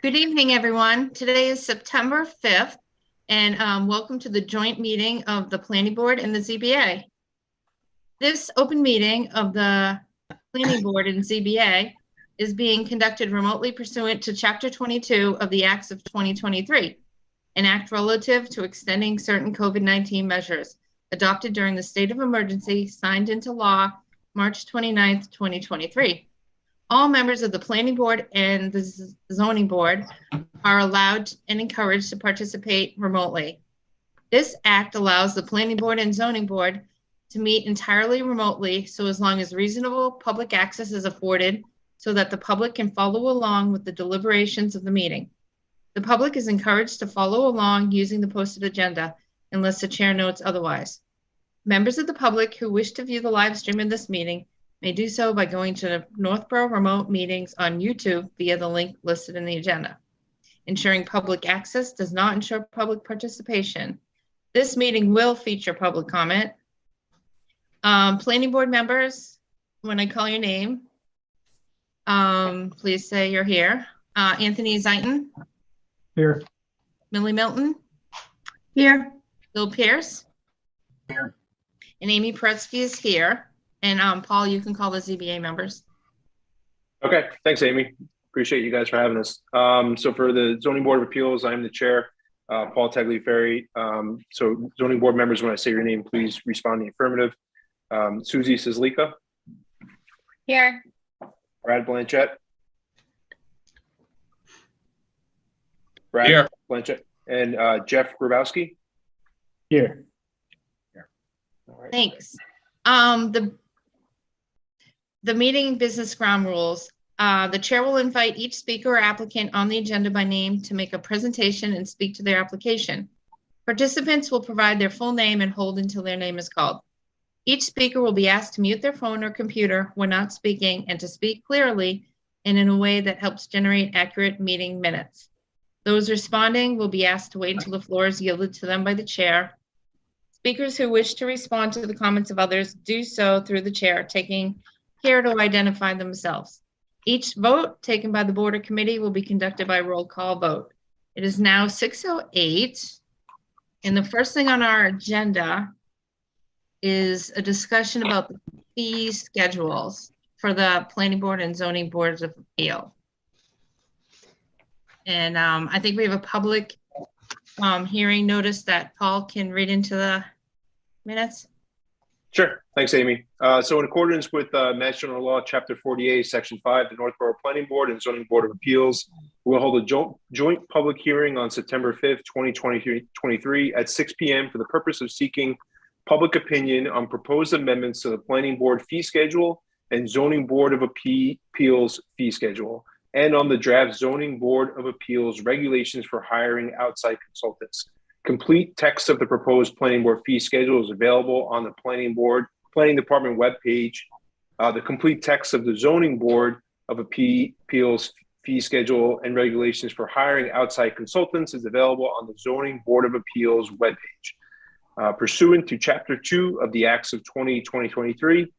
Good evening, everyone. Today is September 5th, and welcome to the joint meeting of the Planning Board and the ZBA. This open meeting of the Planning Board and ZBA is being conducted remotely pursuant to Chapter 22 of the Acts of 2023, an act relative to extending certain COVID-19 measures adopted during the state of emergency signed into law March 29th, 2023. All members of the Planning Board and the Zoning Board are allowed and encouraged to participate remotely. This act allows the Planning Board and Zoning Board to meet entirely remotely, so as long as reasonable public access is afforded so that the public can follow along with the deliberations of the meeting. The public is encouraged to follow along using the posted agenda unless the chair notes otherwise. Members of the public who wish to view the live stream of this meeting may do so by going to Northborough Remote Meetings on YouTube via the link listed in the agenda. Ensuring public access does not ensure public participation. This meeting will feature public comment. Planning Board members, when I call your name, please say you're here. Anthony Zaitin. Here. Millie Milton. Here. Bill Pierce. Here. And Amy Pretsky is here. And Paul, you can call the ZBA members. Okay, thanks, Amy. Appreciate you guys for having us. So for the Zoning Board of Appeals, I'm the chair, Paul Tagliaferri. So Zoning Board members, when I say your name, please respond in the affirmative. Susie Cislika. Here. Brad Blanchett. Brad Here. Blanchett. And Jeff Grabowski. Here. All right. Thanks. The meeting business ground rules. The chair will invite each speaker or applicant on the agenda by name to make a presentation and speak to their application. Participants will provide their full name and hold until their name is called. Each speaker will be asked to mute their phone or computer when not speaking and to speak clearly and in a way that helps generate accurate meeting minutes. Those responding will be asked to wait until the floor is yielded to them by the chair. Speakers who wish to respond to the comments of others do so through the chair, taking care to identify themselves. Each vote taken by the board or committee will be conducted by roll call vote. It is now 6:08, and the first thing on our agenda is a discussion about the fee schedules for the Planning Board and Zoning Boards of Appeal. And I think we have a public hearing notice that Paul can read into the minutes. Sure. Thanks, Amy. So in accordance with Mass General Law, Chapter 48, Section 5, the Northborough Planning Board and Zoning Board of Appeals will hold a joint public hearing on September 5th, 2023 at 6 p.m. for the purpose of seeking public opinion on proposed amendments to the Planning Board fee schedule and Zoning Board of Appeals fee schedule, and on the draft Zoning Board of Appeals regulations for hiring outside consultants. Complete text of the proposed Planning Board fee schedule is available on the Planning Department webpage. The complete text of the Zoning Board of Appeals fee schedule and regulations for hiring outside consultants is available on the Zoning Board of Appeals webpage. Pursuant to Chapter 2 of the Acts of 2023,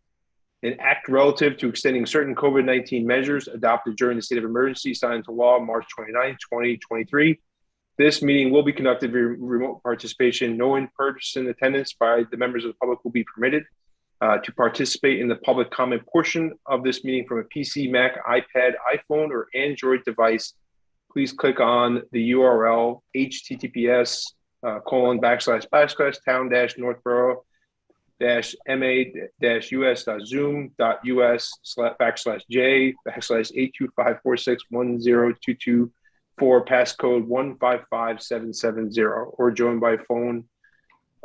an act relative to extending certain COVID-19 measures adopted during the state of emergency signed into law March 29, 2023. This meeting will be conducted via remote participation. No in-person attendance by the members of the public will be permitted. To participate in the public comment portion of this meeting from a PC, Mac, iPad, iPhone, or Android device, please click on the URL https://town-northborough-us.zoom.us/j/825461022 for passcode 155770, or join by phone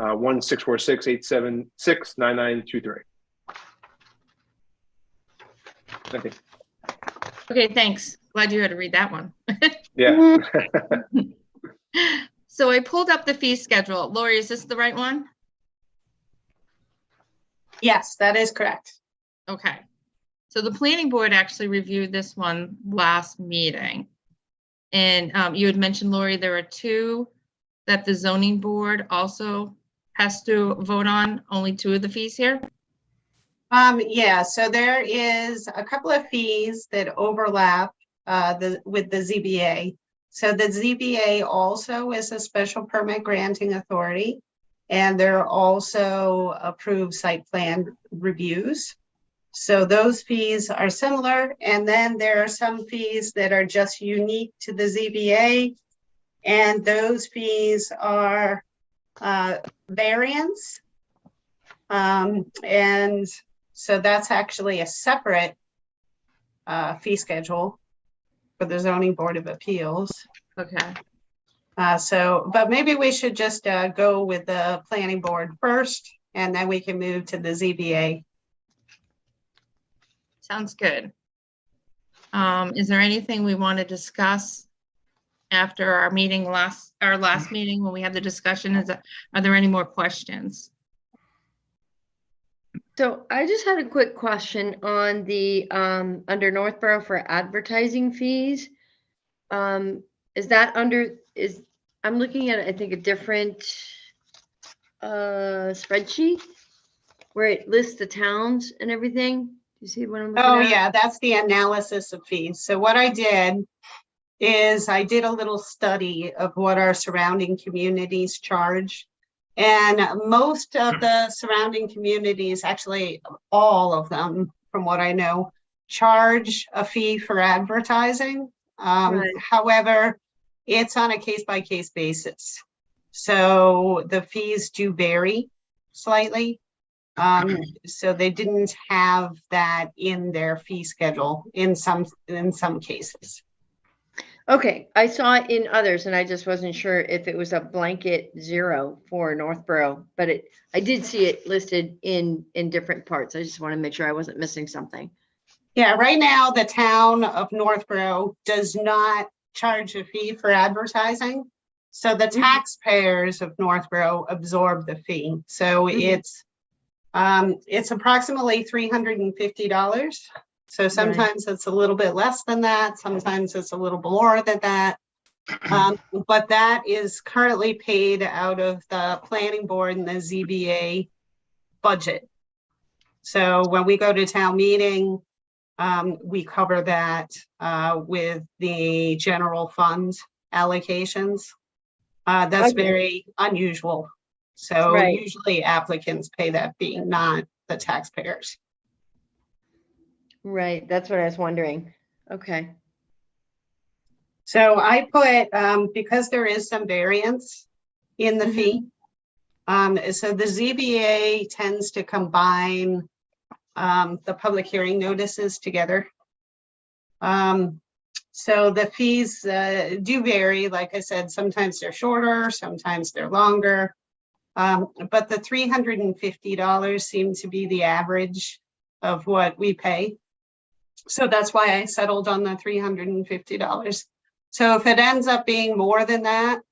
1-646-876-9923. Okay. Okay, thanks. Glad you had to read that one. Yeah. So I pulled up the fee schedule. Lori, is this the right one? Yes, that is correct. Okay. So the planning board actually reviewed this one last meeting. And you had mentioned, Lori, there are two that the zoning board also has to vote on, only two of the fees here? Yeah, so there is a couple of fees that overlap with the ZBA. So the ZBA also is a special permit granting authority, and they're also approved site plan reviews. So those fees are similar, and then there are some fees that are just unique to the ZBA, and those fees are variance. And so that's actually a separate fee schedule for the Zoning Board of Appeals. Okay. But maybe we should just go with the planning board first, and then we can move to the ZBA. Sounds good. Is there anything we want to discuss after our meeting our last meeting when we had the discussion? Are there any more questions? So I just had a quick question on the under Northborough for advertising fees. Is that I'm looking at, I think, a different spreadsheet where it lists the towns and everything. Do you see what I'm looking Oh, at? yeah, that's the analysis of fees. So what I did is I did a little study of what our surrounding communities charge. And most of the surrounding communities, actually all of them, from what I know, charge a fee for advertising. Right. However, it's on a case-by-case basis. So the fees do vary slightly. So they didn't have that in their fee schedule in some cases. Okay, I saw it in others and I just wasn't sure if it was a blanket 0 for Northborough, but I did see it listed in different parts. I just want to make sure I wasn't missing something. Yeah, right now, the town of Northborough does not charge a fee for advertising. So the taxpayers of Northborough absorb the fee. So it's approximately $350. So sometimes it's a little bit less than that. Sometimes it's a little more than that. But that is currently paid out of the planning board and the ZBA budget. So when we go to town meeting, we cover that with the general fund allocations. That's Okay. very unusual. So Right. usually applicants pay that fee, not the taxpayers. Right, that's what I was wondering. Okay. So I put, because there is some variance in the fee, so the ZBA tends to combine the public hearing notices together. So the fees do vary. Like I said, sometimes they're shorter, sometimes they're longer. But the $350 seemed to be the average of what we pay. So that's why I settled on the $350. So if it ends up being more than that,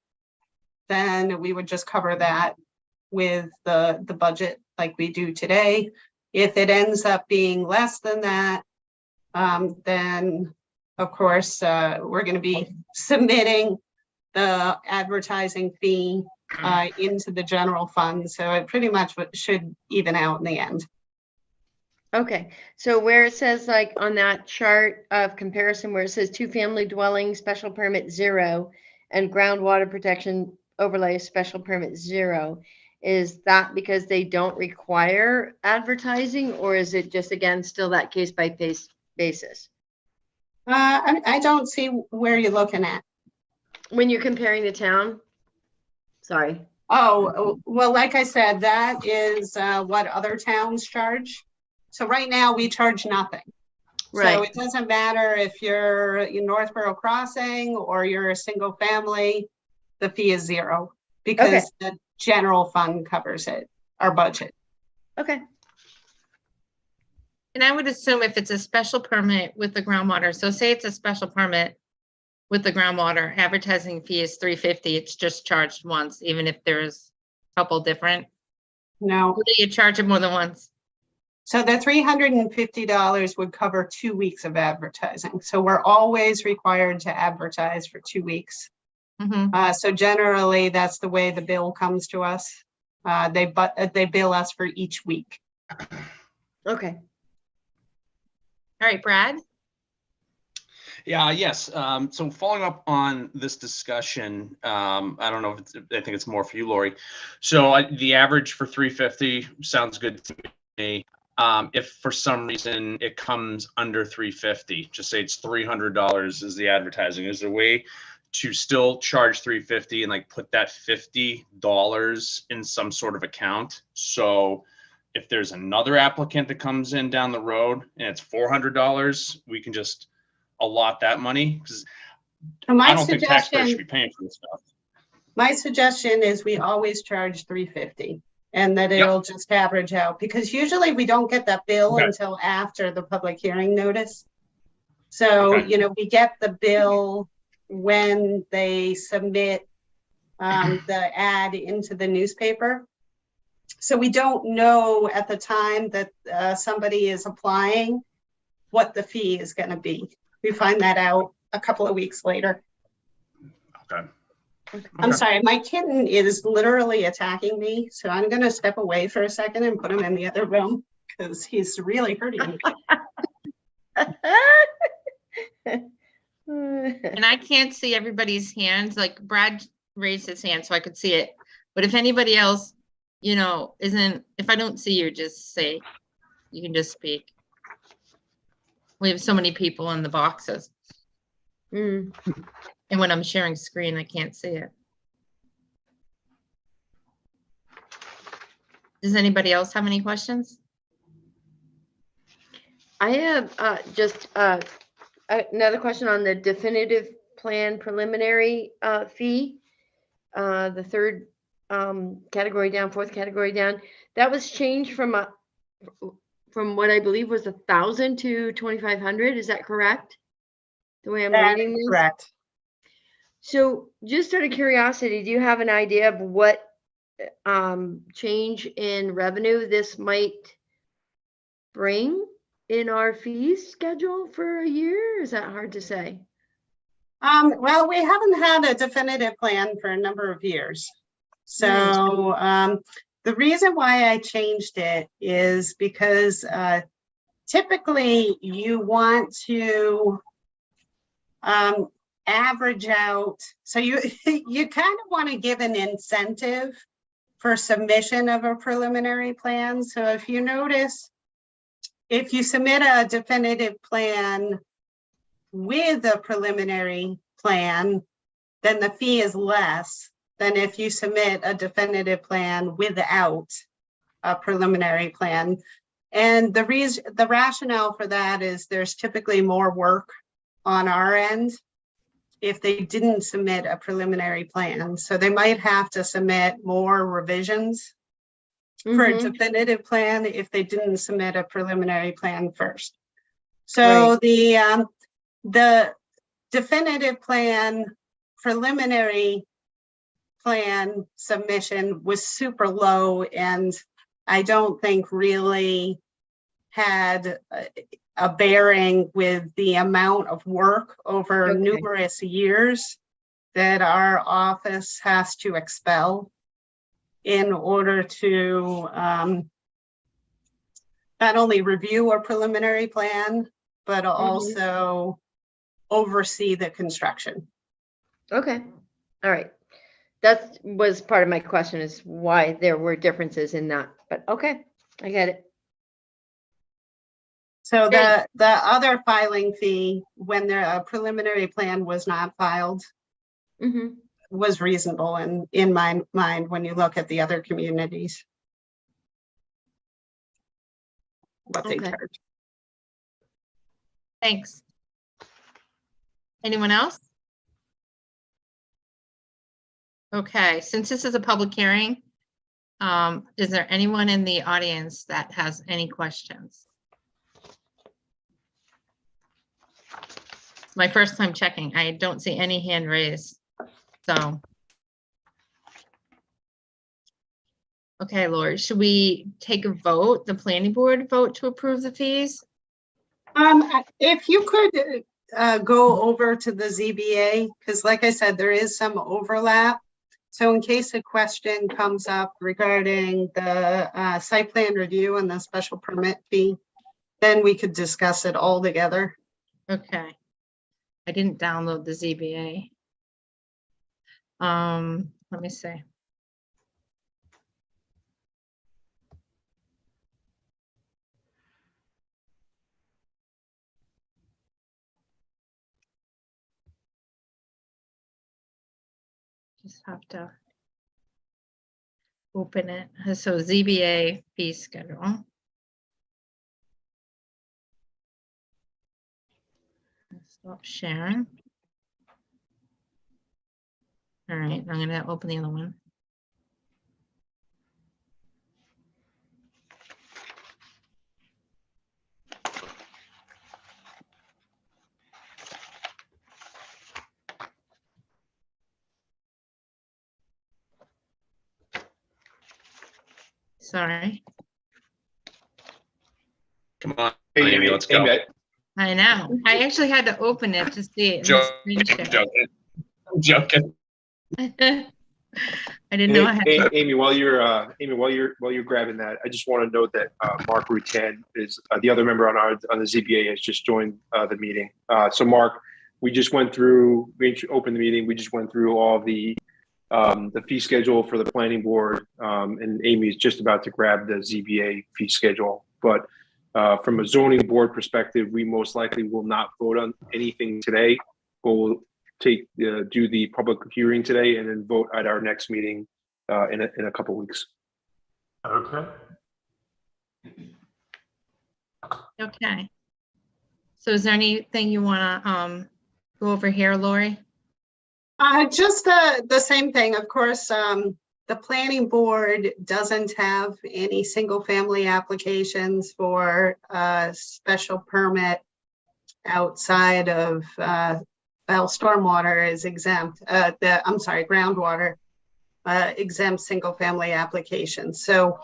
then we would just cover that with the budget like we do today. If it ends up being less than that, then of course, we're going to be submitting the advertising fee into the general fund. So it pretty much should even out in the end. Okay, so where it says like on that chart of comparison where it says 2-family dwelling special permit 0 and groundwater protection overlay special permit 0, is that because they don't require advertising, or is it just, again, still that case by case basis? I don't see where you're looking at. When you're comparing the town? Sorry. Oh, well, like I said, that is what other towns charge. So right now we charge nothing. Right. So it doesn't matter if you're in Northborough Crossing or you're a single family, the fee is 0 because the general fund covers it, our budget. Okay. And I would assume if it's a special permit with the groundwater, so say it's a special permit with the groundwater, advertising fee is $350. It's just charged once, even if there's a couple different. No. Or do you charge it more than once? So the $350 would cover 2 weeks of advertising. So we're always required to advertise for 2 weeks. So generally, that's the way the bill comes to us. They bill us for each week. Okay. All right, Brad? Yes. So following up on this discussion, I don't know if I think it's more for you, Lori. So the average for 350 sounds good to me. If for some reason it comes under 350, just say it's $300 is the advertising. Is there a way to still charge 350 and like put that $50 in some sort of account? So if there's another applicant that comes in down the road and it's $400, we can just allot that money, because So I don't think taxpayers should be paying for this stuff. my suggestion is we always charge 350 and that Yep. it'll just average out, because usually we don't get that bill Okay. until after the public hearing notice. So, Okay. you know, we get the bill when they submit the ad into the newspaper. So we don't know at the time that somebody is applying what the fee is going to be. We find that out a couple of weeks later. Okay. I'm Okay. sorry, my kitten is literally attacking me, so I'm going to step away for a second and put him in the other room because he's really hurting me. And I can't see everybody's hands, like Brad raised his hand so I could see it. But if anybody else, you know, if I don't see you, just say, you can just speak. We have so many people in the boxes. Mm. And when I'm sharing screen, I can't see it. Does anybody else have any questions? I have just another question on the definitive plan preliminary fee. The third category down, fourth category down. That was changed from what I believe was 1,000 to 2,500. Is that correct? The way I'm That reading is this? correct. So just out of curiosity, do you have an idea of what change in revenue this might bring in our fees schedule for a year? Is that hard to say? Well, we haven't had a definitive plan for a number of years. So the reason why I changed it is because typically you want to average out. So you kind of want to give an incentive for submission of a preliminary plan. So if you notice, if you submit a definitive plan with a preliminary plan, then the fee is less than if you submit a definitive plan without a preliminary plan. And the rationale for that is there's typically more work on our end if they didn't submit a preliminary plan. So they might have to submit more revisions for a Mhm. definitive plan if they didn't submit a preliminary plan first. So the definitive plan preliminary plan submission was super low, and I don't think really had a bearing with the amount of work over Okay. numerous years that our office has to expel in order to not only review a preliminary plan, but also oversee the construction. Okay. All right. That was part of my question, is why there were differences in that, but okay, I get it. So Great. the other filing fee, when the preliminary plan was not filed, Mhm. was reasonable in my mind when you look at the other communities. What they Okay. charge. Thanks. Anyone else? Okay, since this is a public hearing, is there anyone in the audience that has any questions? It's my first time checking. I don't see any hand raised, so. Okay, Lori, should we take a vote, the planning board vote to approve the fees? If you could go over to the ZBA, because like I said, there is some overlap. So in case a question comes up regarding the site plan review and the special permit fee, then we could discuss it all together. Okay. I didn't download the ZBA. Let me see. Just have to open it. So ZBA fee schedule. Stop sharing. All right, I'm gonna open the other one. Sorry, Come on, Hey, Amy, let's go. I know. I actually had to open it to see it. in the Joking, screen share. joking. I'm joking. I didn't know I had to. Amy, while you're grabbing that, I just want to note that Mark Rutan is the other member on the ZBA has just joined the meeting. So Mark, we opened the meeting. We just went through all the fee schedule for the planning board, and Amy's just about to grab the ZBA fee schedule. But from a zoning board perspective, we most likely will not vote on anything today. We'll do the public hearing today and then vote at our next meeting in a couple weeks. Okay. Okay. So is there anything you want to go over here, Lori? Just the same thing. Of course, the planning board doesn't have any single family applications for special permit outside of, well, stormwater is exempt. Groundwater exempt single family applications. So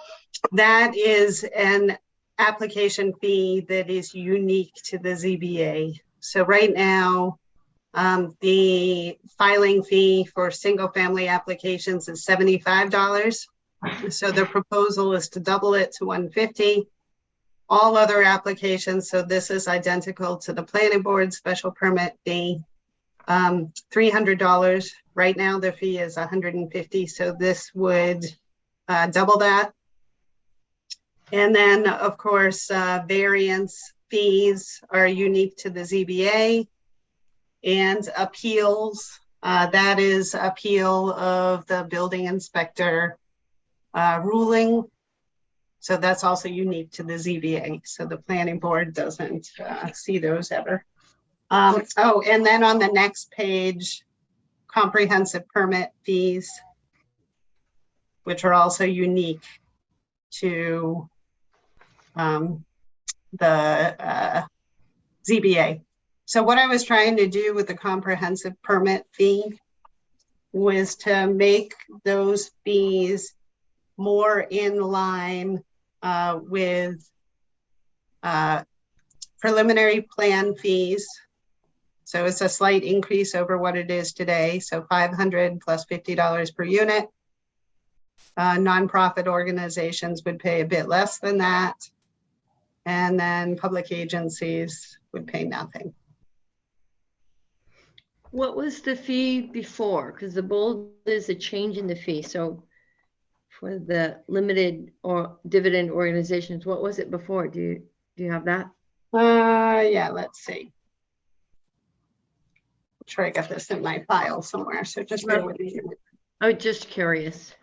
that is an application fee that is unique to the ZBA. So right now, the filing fee for single family applications is $75. So the proposal is to double it to $150. All other applications, so this is identical to the planning board special permit fee, $300. Right now the fee is $150, so this would double that. And then, of course, variance fees are unique to the ZBA. And appeals, that is appeal of the building inspector ruling. So that's also unique to the ZBA. So the planning board doesn't see those ever. Oh, and then on the next page, comprehensive permit fees, which are also unique to the ZBA. So what I was trying to do with the comprehensive permit fee was to make those fees more in line with preliminary plan fees. So it's a slight increase over what it is today. So $500 plus $50 per unit. Nonprofit organizations would pay a bit less than that. And then public agencies would pay nothing. What was the fee before? Because the bold is a change in the fee. So for the limited or dividend organizations, what was it before? Do you have that? Yeah, let's see. I'm sure I got this in my file somewhere. So just bear with me. I was just curious.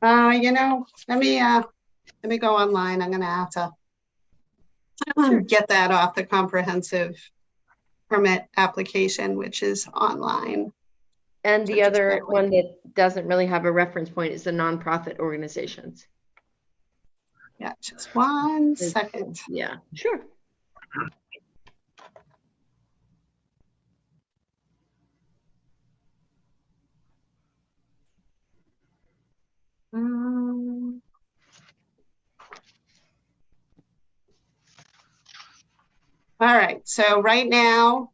Let me go online. I'm gonna have to get that off the comprehensive permit application, which is online. And the other one that doesn't really have a reference point is the nonprofit organizations. Yeah, just 1 second. Yeah, sure. All right, so right now,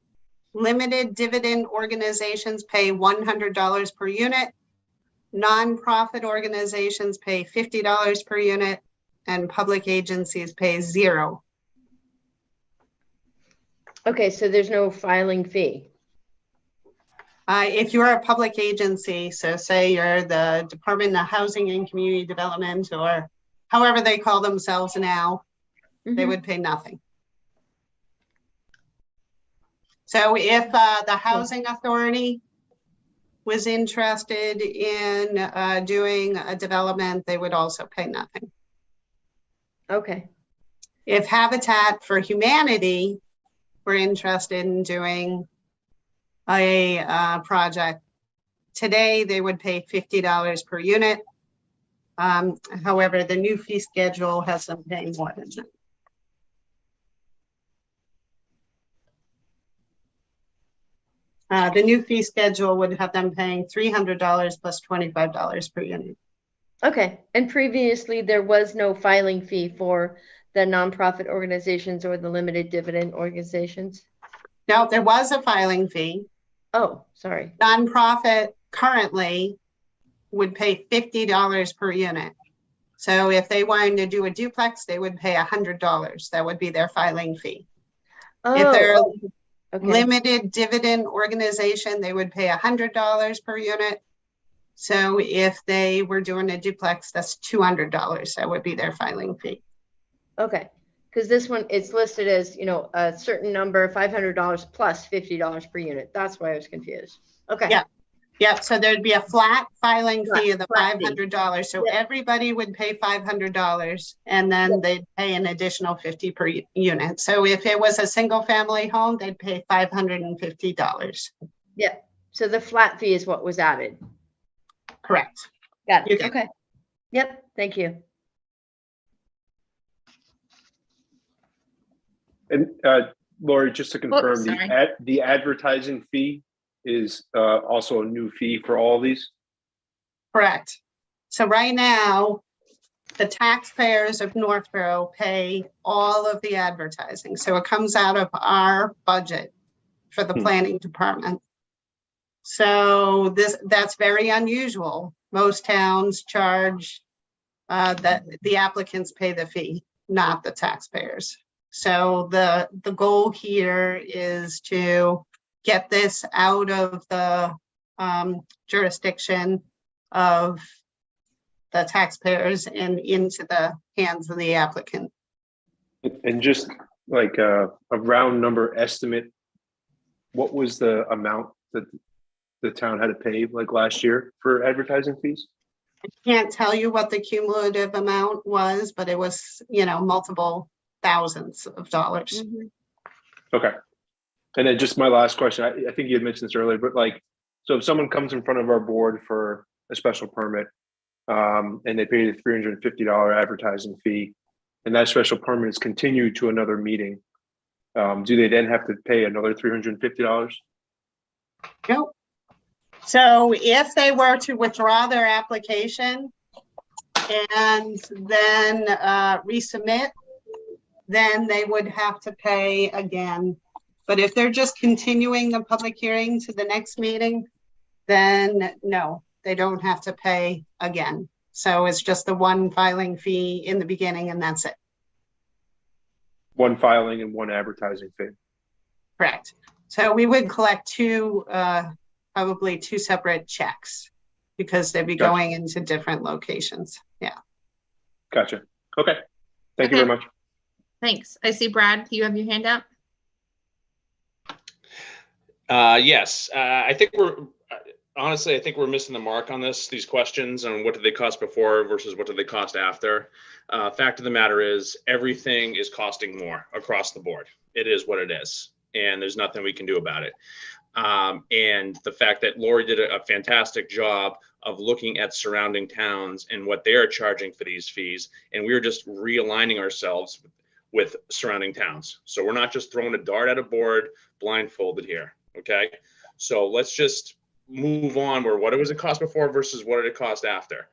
Limited dividend organizations pay $100 per unit. Nonprofit organizations pay $50 per unit, and public agencies pay $0. Okay, so there's no filing fee. If you're a public agency, so say you're the Department of Housing and Community Development, or however they call themselves now, they Mhm. would pay nothing. So if the Housing Authority was interested in doing a development, they would also pay nothing. Okay, If Habitat for Humanity were interested in doing a project, today they would pay $50 per unit. However, the new fee schedule has them paying more than that. The new fee schedule would have them paying $300 plus $25 per unit. okay. And previously, there was no filing fee for the nonprofit organizations or the limited dividend organizations? Now, there was a filing fee. Oh, sorry. Nonprofit currently would pay $50 per unit. So if they wanted to do a duplex, they would pay $100. That would be their filing fee. If they're Oh, okay. limited dividend organization, they would pay $100 per unit. So if they were doing a duplex, that's $200. That would be their filing fee. Okay, because this one, it's listed as, you know, a certain number, $500 plus $50 per unit. That's why I was confused. Okay. Yeah. Yep, so there'd be a flat filing fee of the Flat fee. $500. So Yep. everybody would pay $500 and then they'd pay an additional $50 per unit. So if it was a single family home, they'd pay $550. Yeah, so the flat fee is what was added. Correct. Got You it. got Okay. Yep, thank you. And Lori, just to confirm, sorry. the advertising fee is also a new fee for all these? Correct. So right now, the taxpayers of Northborough pay all of the advertising. So it comes out of our budget for the planning department. So that's very unusual. Most towns charge that the applicants pay the fee, not the taxpayers. So the goal here is to get this out of the jurisdiction of the taxpayers and into the hands of the applicant. And just like a round number estimate, what was the amount that the town had to pay like last year for advertising fees? I can't tell you what the cumulative amount was, but it was, you know, multiple thousands of dollars. Mhm. Okay. And then just my last question, I think you had mentioned this earlier, but like, so if someone comes in front of our board for a special permit and they pay the $350 advertising fee, and that special permit is continued to another meeting, do they then have to pay another $350? Nope. So if they were to withdraw their application and then resubmit, then they would have to pay again. But if they're just continuing the public hearing to the next meeting, then no, they don't have to pay again. So it's just the one filing fee in the beginning and that's it. One filing and one advertising fee. Correct. So we would collect probably two separate checks because they'd be Gotcha. going into different locations. Yeah. Gotcha. Okay. Thank you very much. Thanks. I see Brad, you have your hand up? Yes, I think honestly, I think we're missing the mark on these questions on what did they cost before versus what did they cost after. Fact of the matter is everything is costing more across the board. It is what it is. And there's nothing we can do about it. And the fact that Lori did a fantastic job of looking at surrounding towns and what they're charging for these fees. And we're just realigning ourselves with surrounding towns. So we're not just throwing a dart at a board blindfolded here. Okay. So let's just move on where what was it cost before versus what did it cost after?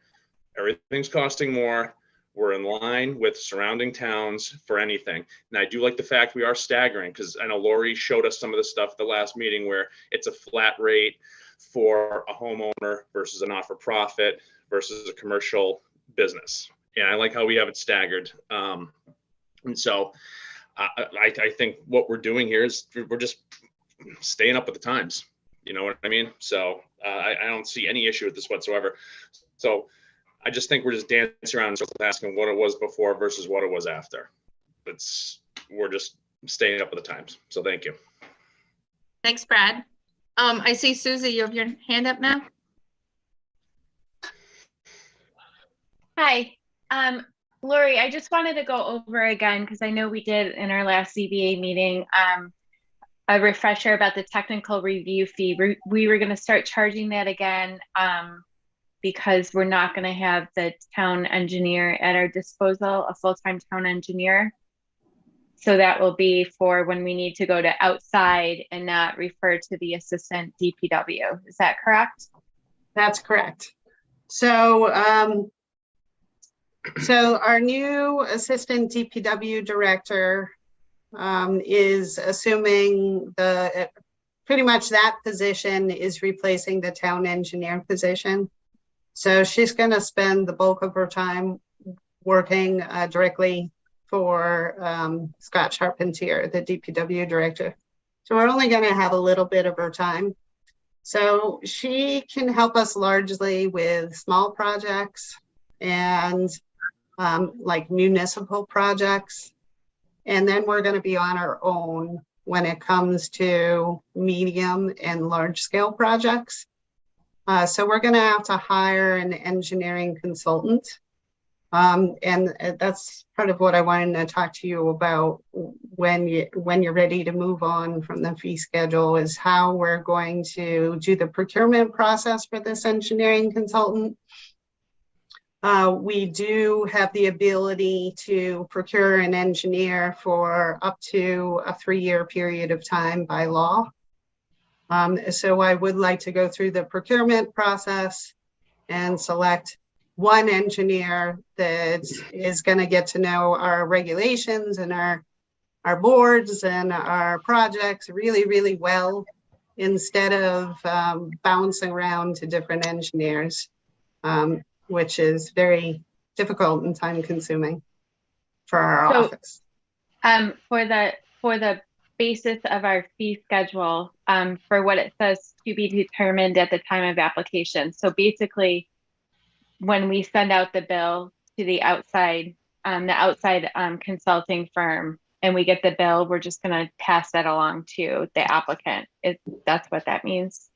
Everything's costing more. We're in line with surrounding towns for anything. And I do like the fact we are staggering, because I know Lori showed us some of the stuff at the last meeting where it's a flat rate for a homeowner versus a not-for-profit versus a commercial business. And I like how we have it staggered. And so I think what we're doing here is we're just staying up with the times. You know what I mean? So I don't see any issue with this whatsoever. So I just think we're just dancing around in circles asking what it was before versus what it was after. We're just staying up with the times. So thank you. Thanks, Brad. I see Susie, you have your hand up now. Hi, Lori, I just wanted to go over again, because I know we did in our last ZBA meeting, a refresher about the technical review fee. We were going to start charging that again because we're not going to have the town engineer at our disposal, a full-time town engineer. So that will be for when we need to go to outside and not refer to the assistant DPW. Is that correct? That's correct. So, so our new assistant DPW director is assuming pretty much that position is replacing the town engineer position. So she's going to spend the bulk of her time working directly for Scott Charpentier, the DPW director. So we're only going to have a little bit of her time. So she can help us largely with small projects and like municipal projects. And then we're going to be on our own when it comes to medium and large scale projects. So we're going to have to hire an engineering consultant. And that's part of what I wanted to talk to you about when you're ready to move on from the fee schedule, is how we're going to do the procurement process for this engineering consultant. We do have the ability to procure an engineer for up to a 3-year period of time by law. So I would like to go through the procurement process and select one engineer that is going to get to know our regulations and our boards and our projects really, really well, instead of bouncing around to different engineers, which is very difficult and time consuming for our office. For the basis of our fee schedule, for what it says to be determined at the time of application. So basically, when we send out the bill to the outside consulting firm and we get the bill, we're just going to pass that along to the applicant. That's what that means.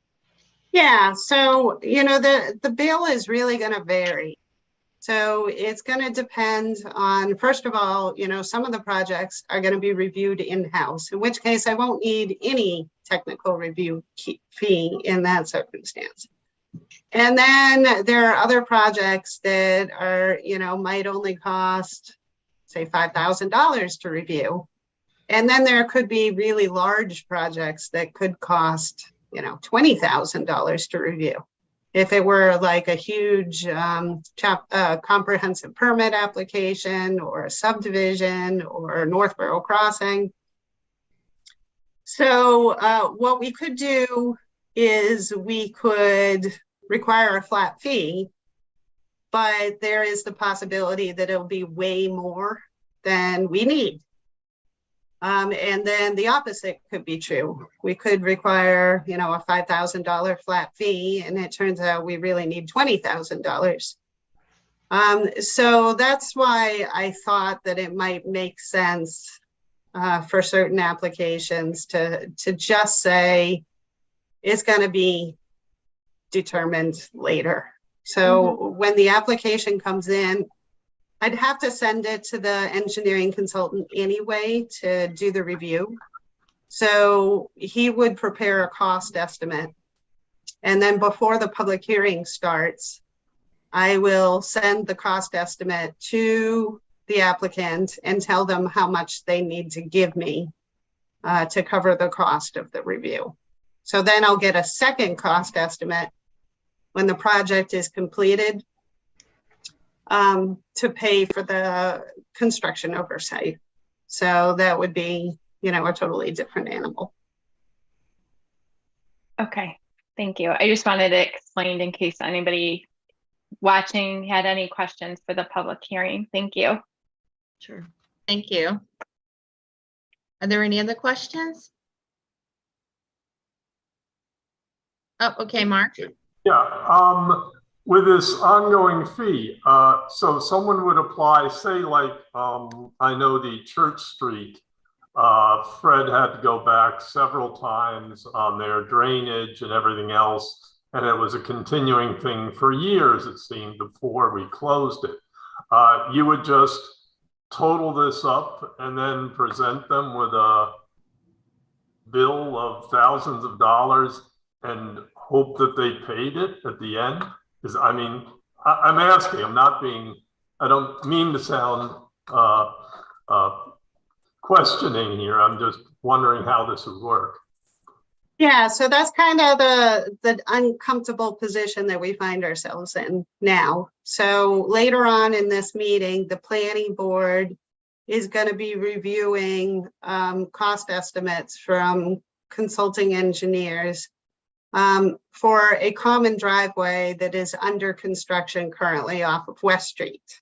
Yeah, so, you know, the bill is really going to vary. So it's going to depend on, first of all, you know, some of the projects are going to be reviewed in-house, in which case I won't need any technical review fee in that circumstance. And then there are other projects that are, you know, might only cost, say, $5,000 to review. And then there could be really large projects that could cost, you know, $20,000 to review. If it were like a huge comprehensive permit application or a subdivision or Northborough Crossing. So what we could do is we could require a flat fee, but there is the possibility that it'll be way more than we need. And then the opposite could be true. We could require, you know, a $5,000 flat fee, and it turns out we really need $20,000. So that's why I thought that it might make sense for certain applications to just say it's going to be determined later. So when the application comes in, I'd have to send it to the engineering consultant anyway to do the review. So he would prepare a cost estimate. And then before the public hearing starts, I will send the cost estimate to the applicant and tell them how much they need to give me to cover the cost of the review. So then I'll get a second cost estimate when the project is completed. to pay for the construction oversight. So that would be, a totally different animal. Okay, thank you. I just wanted it explained in case anybody watching had any questions for the public hearing. Thank you. Sure. Thank you. Are there any other questions? Oh, okay, Mark. Yeah, with this ongoing fee, so someone would apply, say like, I know the Church Street, Fred had to go back several times on their drainage and everything else. And it was a continuing thing for years, it seemed, before we closed it. You would just total this up and then present them with a bill of thousands of dollars and hope that they paid it at the end? I'm asking, I don't mean to sound questioning here. I'm just wondering how this would work. Yeah, so that's kind of the uncomfortable position that we find ourselves in now. So later on in this meeting, the planning board is going to be reviewing cost estimates from consulting engineers for a common driveway that is under construction currently off of West Street.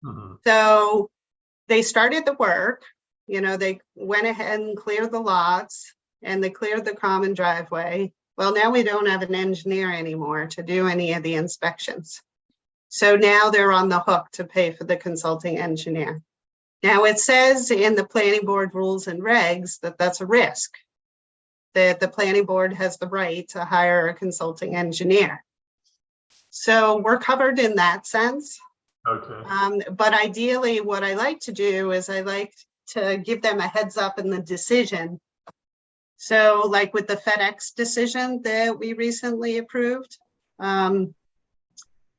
Mm-hmm. So they started the work, they went ahead and cleared the lots and they cleared the common driveway. Well, now we don't have an engineer anymore to do any of the inspections. So now they're on the hook to pay for the consulting engineer. Now it says in the planning board rules and regs that that's a risk, that the planning board has the right to hire a consulting engineer. So we're covered in that sense. Okay. But ideally, what I like to do is I like to give them a heads up in the decision. So like with the FedEx decision that we recently approved,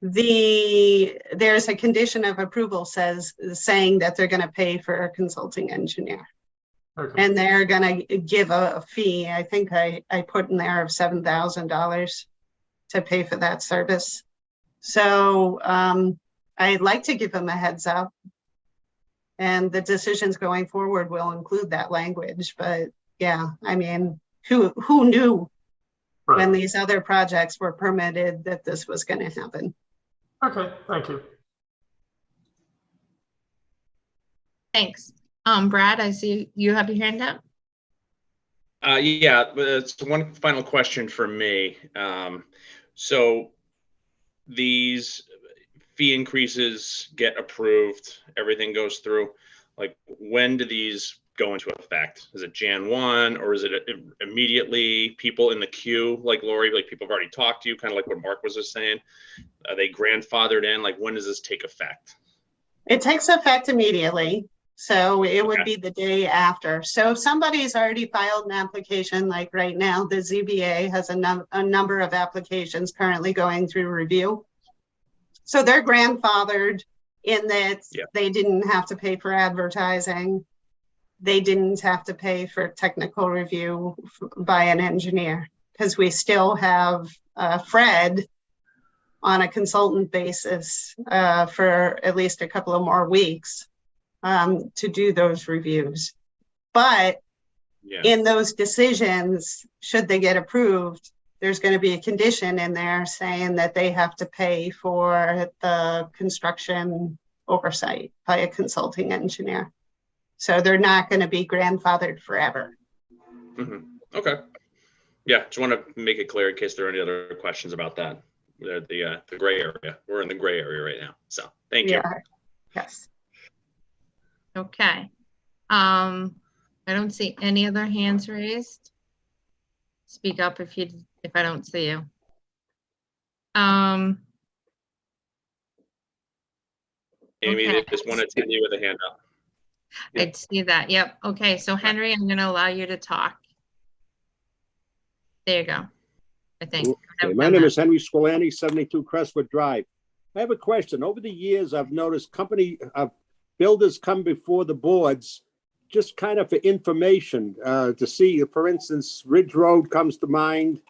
there's a condition of approval saying that they're going to pay for a consulting engineer. Okay. And they're going to give a fee. I think I put in there of $7,000 to pay for that service. So I'd like to give them a heads up. And the decisions going forward will include that language. But yeah, who knew Right. when these other projects were permitted that this was going to happen? Okay, thank you. Thanks. Brad, I see you have your hand up. Yeah, but it's one final question for me. So these fee increases get approved, everything goes through. Like, when do these go into effect? Is it Jan 1 or is it immediately? People in the queue, like Lori, like people have already talked to you, kind of like what Mark was just saying. Are they grandfathered in? Like, when does this take effect? It takes effect immediately. So it would be the day after. So if somebody's already filed an application, like right now, the ZBA has a number of applications currently going through review. So they're grandfathered in that they didn't have to pay for advertising. They didn't have to pay for technical review by an engineer, because we still have Fred on a consultant basis for at least a couple of more weeks to do those reviews. But in those decisions, should they get approved, there's going to be a condition in there saying that they have to pay for the construction oversight by a consulting engineer. So they're not going to be grandfathered forever. Mm-hmm. Okay. Yeah, just want to make it clear in case there are any other questions about that. The gray area. We're in the gray area right now. So thank you. Yes. Okay. I don't see any other hands raised. Speak up if I don't see you. Amy, Okay. there's one attendee with a hand up. I see that. Yep. Okay. So Henry, I'm going to allow you to talk. There you go. I think. Okay, my name is Henry Scolani, 72 Crestwood Drive. I have a question. Over the years, I've noticed builders come before the boards just kind of for information to see, for instance, Ridge Road comes to mind,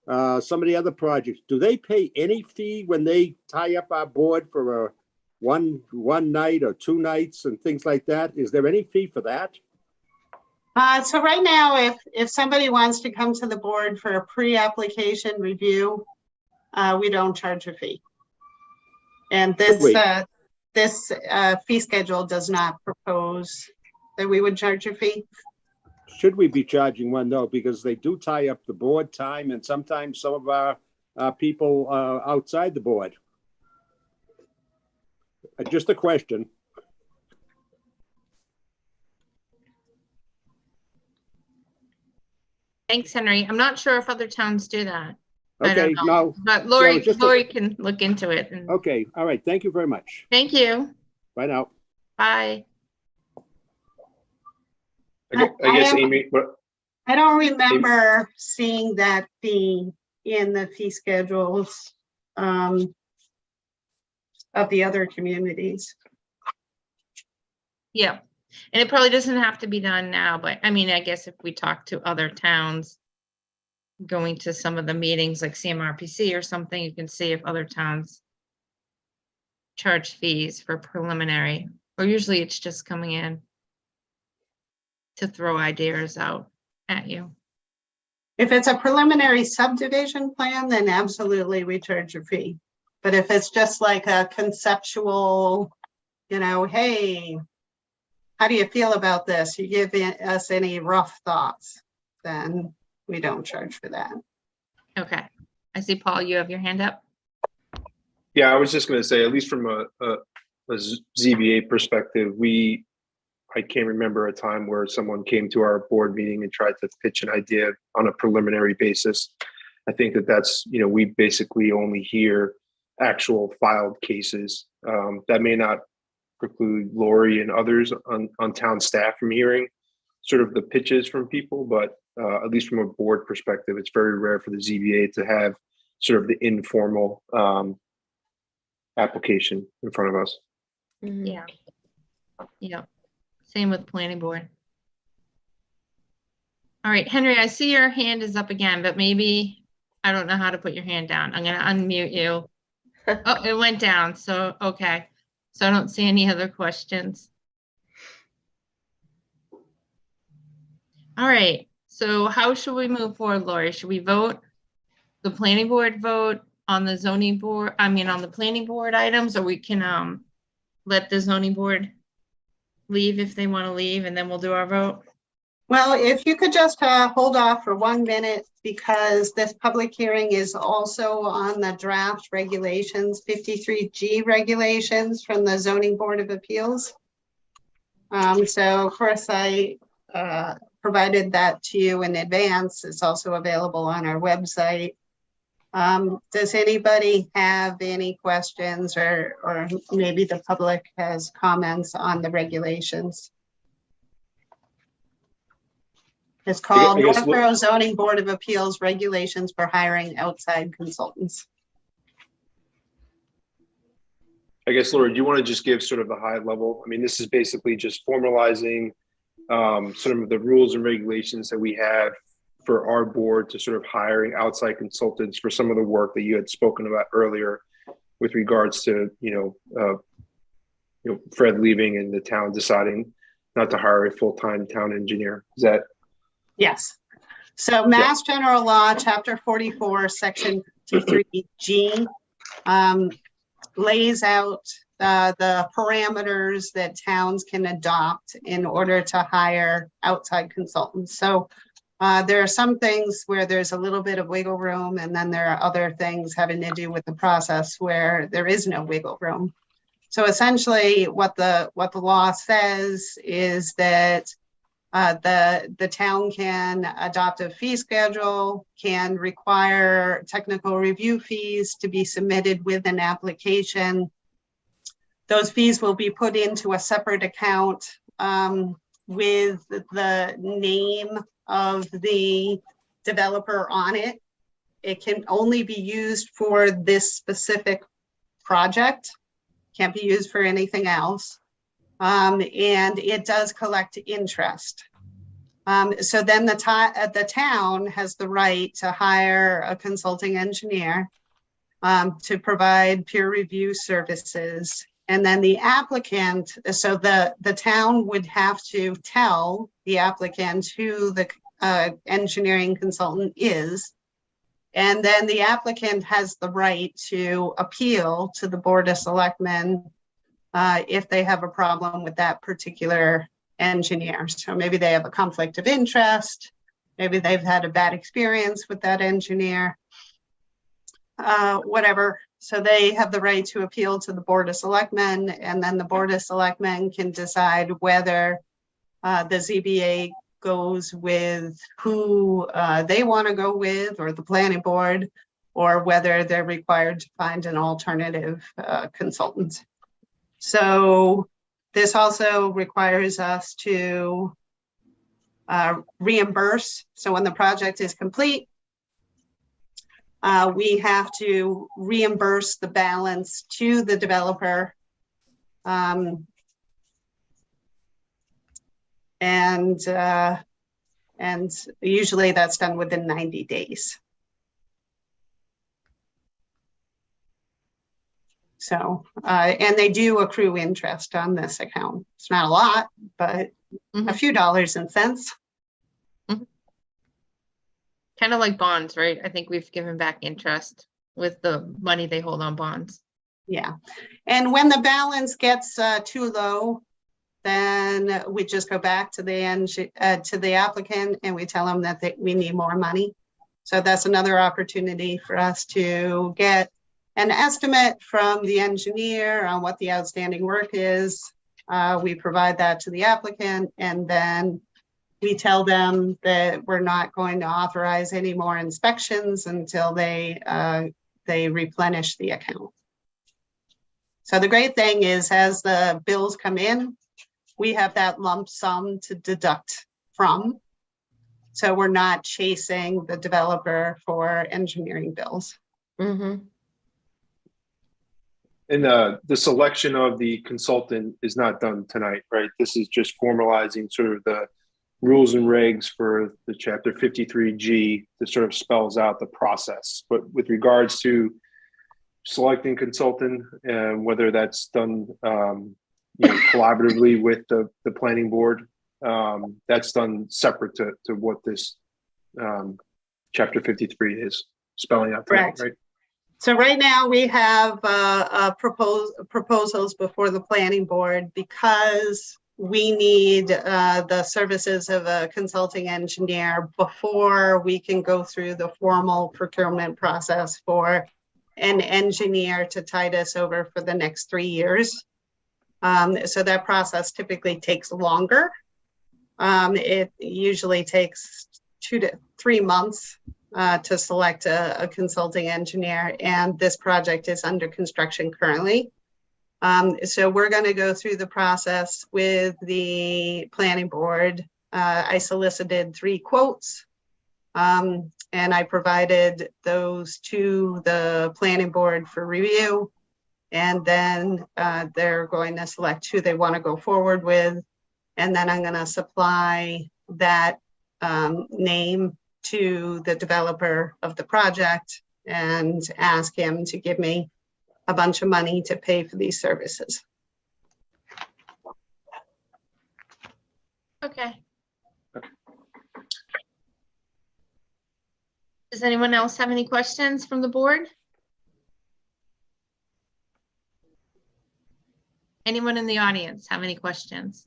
some of the other projects. Do they pay any fee when they tie up our board for one night or 2 nights and things like that? Is there any fee for that? So right now, if somebody wants to come to the board for a pre-application review, we don't charge a fee. And this fee schedule does not propose that we would charge a fee. Should we be charging one though? Because they do tie up the board time and sometimes some of our people outside the board. Just a question. Thanks, Henry. I'm not sure if other towns do that. I Okay, don't know. no. But Lori, just Lori can look into it. And Okay, all right. Thank you very much. thank you. Bye now. Bye. I guess, Amy, what, I don't remember seeing that fee in the fee schedules of the other communities. Yeah. And it probably doesn't have to be done now, but I mean, I guess if we talk to other towns, going to some of the meetings like CMRPC or something, you can see if other towns charge fees for preliminary, or usually it's just coming in to throw ideas out at you. If it's a preliminary subdivision plan, then absolutely we charge a fee. But if it's just like a conceptual, hey, how do you feel about this? You give us any rough thoughts, then we don't charge for that. Okay. I see, Paul, you have your hand up. yeah, I was just going to say, at least from a ZBA perspective, I can't remember a time where someone came to our board meeting and tried to pitch an idea on a preliminary basis. I think that's, we basically only hear actual filed cases. That may not preclude Lori and others on town staff from hearing sort of the pitches from people, but at least from a board perspective, it's very rare for the ZBA to have sort of the informal application in front of us. Mhm. Yeah. Yeah. Same with planning board. All right, Henry, I see your hand is up again, but maybe I don't know how to put your hand down. I'm going to unmute you. Oh, it went down. So, okay. So I don't see any other questions. All right. So how should we move forward, Lori? Should we vote? The planning board vote on the zoning board, on the planning board items, or we can let the zoning board leave if they want to leave, and then we'll do our vote? Well, if you could just hold off for 1 minute, because this public hearing is also on the draft regulations, 53G regulations from the Zoning Board of Appeals. So of course I provided that to you in advance. It's also available on our website. Does anybody have any questions, or maybe the public has comments on the regulations? It's called I guess Northborough Zoning Board of Appeals Regulations for Hiring Outside Consultants. I guess, Laura, do you want to just give sort of the high level? I mean, this is basically just formalizing some of the rules and regulations that we have for our board to sort of hiring outside consultants for some of the work that you had spoken about earlier with regards to, Fred leaving and the town deciding not to hire a full-time town engineer. Is that? Yes. So Mass General Law, Chapter 44, Section 53G lays out the parameters that towns can adopt in order to hire outside consultants. So there are some things where there's a little bit of wiggle room, and then there are other things having to do with the process where there is no wiggle room. So essentially what the law says is that the town can adopt a fee schedule, can require technical review fees to be submitted with an application. Those fees will be put into a separate account with the name of the developer on it. It can only be used for this specific project, can't be used for anything else. And it does collect interest. So then the town has the right to hire a consulting engineer to provide peer review services And then the applicant, so the town would have to tell the applicant who the engineering consultant is. And then the applicant has the right to appeal to the Board of Selectmen if they have a problem with that particular engineer. So maybe they have a conflict of interest, maybe they've had a bad experience with that engineer, whatever. So they have the right to appeal to the Board of Selectmen, and then the Board of Selectmen can decide whether the ZBA goes with who they want to go with, or the planning board, or whether they're required to find an alternative consultant. So this also requires us to reimburse. So when the project is complete, we have to reimburse the balance to the developer. And usually that's done within 90 days. So, and they do accrue interest on this account. It's not a lot, but a few dollars and cents. Kind of like bonds, right? I think we've given back interest with the money they hold on bonds. Yeah. And when the balance gets too low, then we just go back to the applicant and we tell them that we need more money. So that's another opportunity for us to get an estimate from the engineer on what the outstanding work is. We provide that to the applicant, and then we tell them that we're not going to authorize any more inspections until they replenish the account. So the great thing is, as the bills come in, we have that lump sum to deduct from. So we're not chasing the developer for engineering bills. Mm-hmm. And the selection of the consultant is not done tonight, right? This is just formalizing sort of the rules and regs for the Chapter 53G that sort of spells out the process. But with regards to selecting consultant, and whether that's done collaboratively with the planning board, that's done separate to what this Chapter 53 is spelling out tonight, Correct. right? So right now we have proposals before the planning board because we need the services of a consulting engineer before we can go through the formal procurement process for an engineer to tide us over for the next 3 years. So that process typically takes longer. It usually takes 2 to 3 months to select a consulting engineer, and this project is under construction currently. So we're going to go through the process with the planning board. I solicited 3 quotes, and I provided those to the planning board for review. And then they're going to select who they want to go forward with. And then I'm going to supply that name to the developer of the project and ask him to give me a bunch of money to pay for these services. Okay. Does anyone else have any questions from the board? Anyone in the audience have any questions?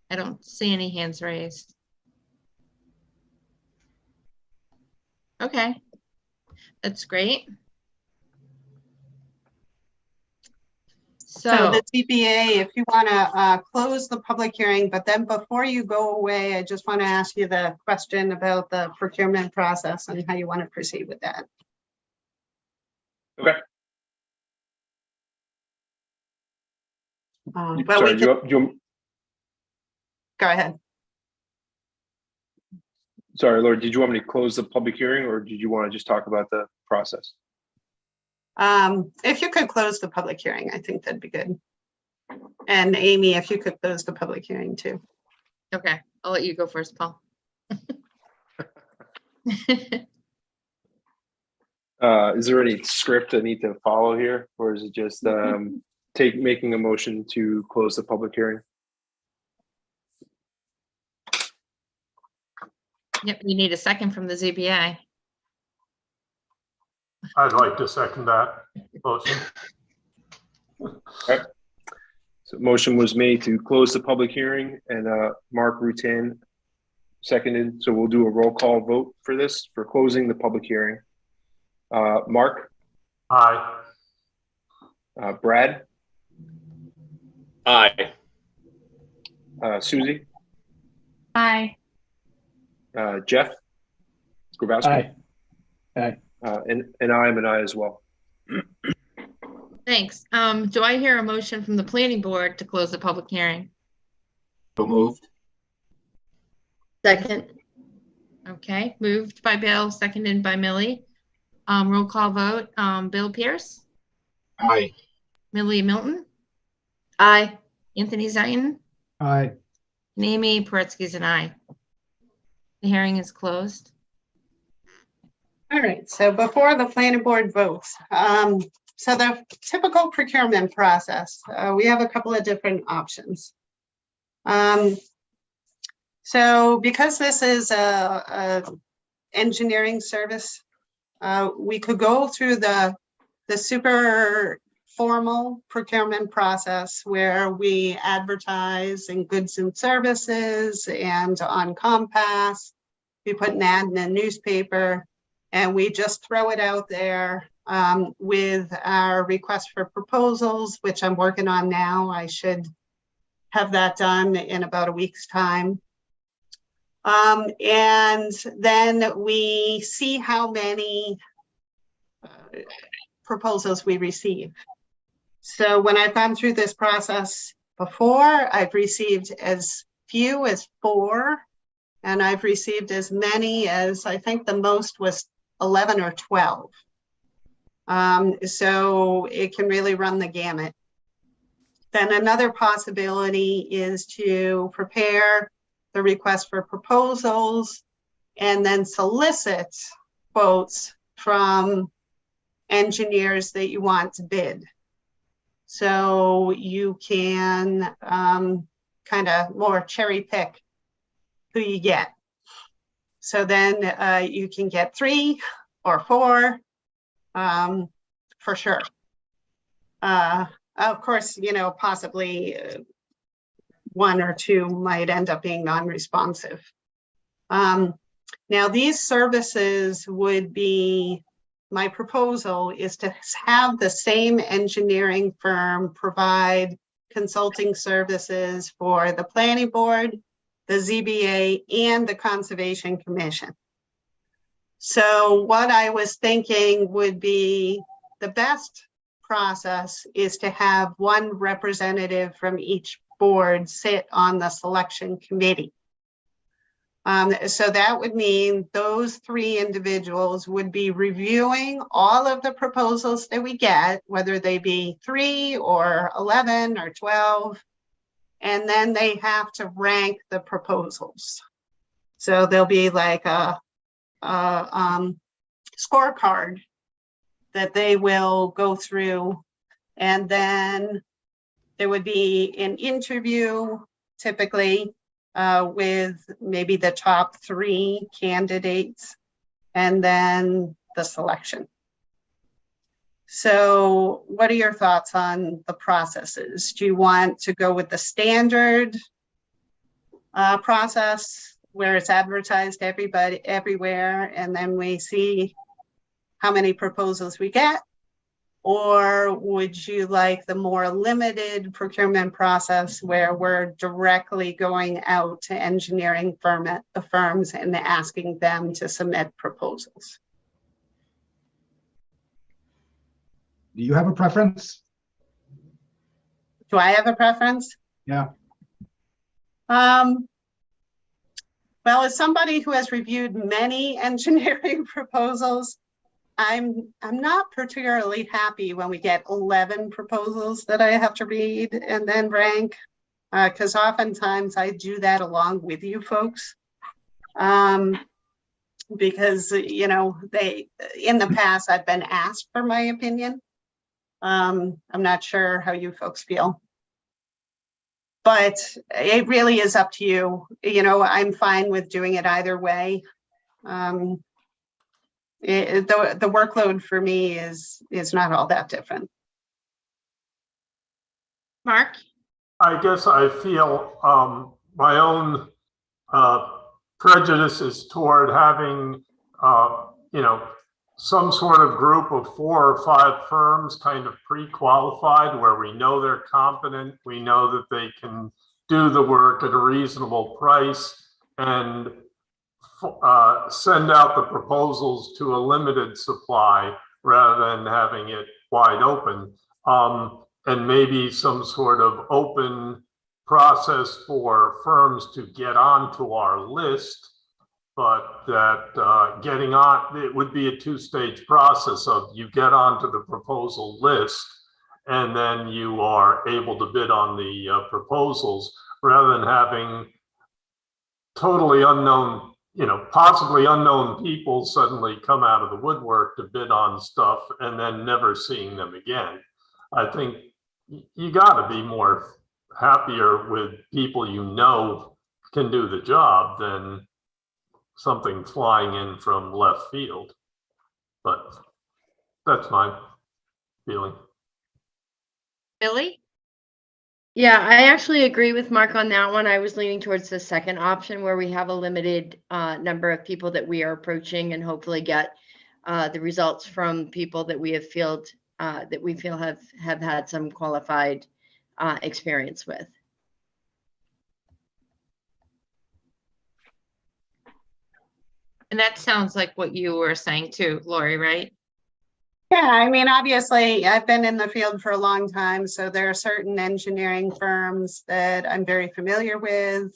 I don't see any hands raised. Okay, that's great. So the ZBA, if you want to close the public hearing, but then before you go away, I just want to ask you the question about the procurement process and how you want to proceed with that. Okay. But Sorry, we can, go ahead. Sorry, Laura, did you want me to close the public hearing, or did you want to just talk about the process? If you could close the public hearing, I think that'd be good. And Amy, if you could close the public hearing too. Okay, I'll let you go first, Paul. Is there any script I need to follow here, or is it just making a motion to close the public hearing. Yep, you need a second from the ZBA. I'd like to second that motion. So motion was made to close the public hearing, and Mark Rutan seconded. So we'll do a roll call vote for this, for closing the public hearing. Mark? Aye. Brad? Aye. Susie? Aye. Jeff? Grabowski? Aye. Aye. And I am an aye as well. Thanks. Do I hear a motion from the planning board to close the public hearing? So moved. Second. Okay, moved by Bill, seconded by Millie. Roll call vote. Bill Pierce, Aye. Millie Milton, Aye. Anthony Zaitin, Aye. and Amy Paretsky's an aye. The hearing is closed. All right, so before the planning board votes, so the typical procurement process, we have a couple of different options. So because this is a engineering service, we could go through the super formal procurement process where we advertise in Goods and Services and on Compass. We put an ad in a newspaper and we just throw it out there with our request for proposals, which I'm working on now. I should have that done in about a week's time. And then we see how many proposals we receive. So when I've gone through this process before, I've received as few as 4, and I've received as many as, I think the most was 11 or 12. So it can really run the gamut. Then another possibility is to prepare the request for proposals and then solicit quotes from engineers that you want to bid. So you can kind of more cherry pick who you get. So then you can get 3 or 4 for sure. Of course, you know, possibly 1 or 2 might end up being non-responsive. Now these services would be, my proposal is to have the same engineering firm provide consulting services for the planning board, the ZBA, and the Conservation Commission. So what I was thinking would be the best process is to have one representative from each board sit on the selection committee. So that would mean those 3 individuals would be reviewing all of the proposals that we get, whether they be 3 or 11 or 12, and then they have to rank the proposals. So there'll be like a scorecard that they will go through, and then there would be an interview typically with maybe the top 3 candidates, and then the selection. So what are your thoughts on the processes? Do you want to go with the standard process where it's advertised everywhere, and then we see how many proposals we get? Or would you like the more limited procurement process where we're directly going out to engineering firms and asking them to submit proposals? Do you have a preference? Do I have a preference? Yeah. Well, as somebody who has reviewed many engineering proposals, I'm not particularly happy when we get 11 proposals that I have to read and then rank, because oftentimes I do that along with you folks. Because, you know, in the past I've been asked for my opinion. I'm not sure how you folks feel. But it really is up to you. You know, I'm fine with doing it either way. The workload for me is not all that different. Mark? I guess I feel my own prejudices toward having, you know, some sort of group of 4 or 5 firms kind of pre-qualified where we know they're competent, we know that they can do the work at a reasonable price, and send out the proposals to a limited supply rather than having it wide open. And maybe some sort of open process for firms to get onto our list, but that getting on, it would be a 2-stage process of you get onto the proposal list and then you are able to bid on the proposals rather than having totally unknown, you know, possibly unknown people suddenly come out of the woodwork to bid on stuff and then never seeing them again. I think you got to be more happier with people you know can do the job than something flying in from left field. But that's my feeling. Billy? Yeah, I actually agree with Mark on that one. I was leaning towards the second option where we have a limited number of people that we are approaching and hopefully get the results from people that we have that we feel have had some qualified experience with. And that sounds like what you were saying too, Lori, right? Yeah, I mean, obviously, I've been in the field for a long time, so there are certain engineering firms that I'm very familiar with,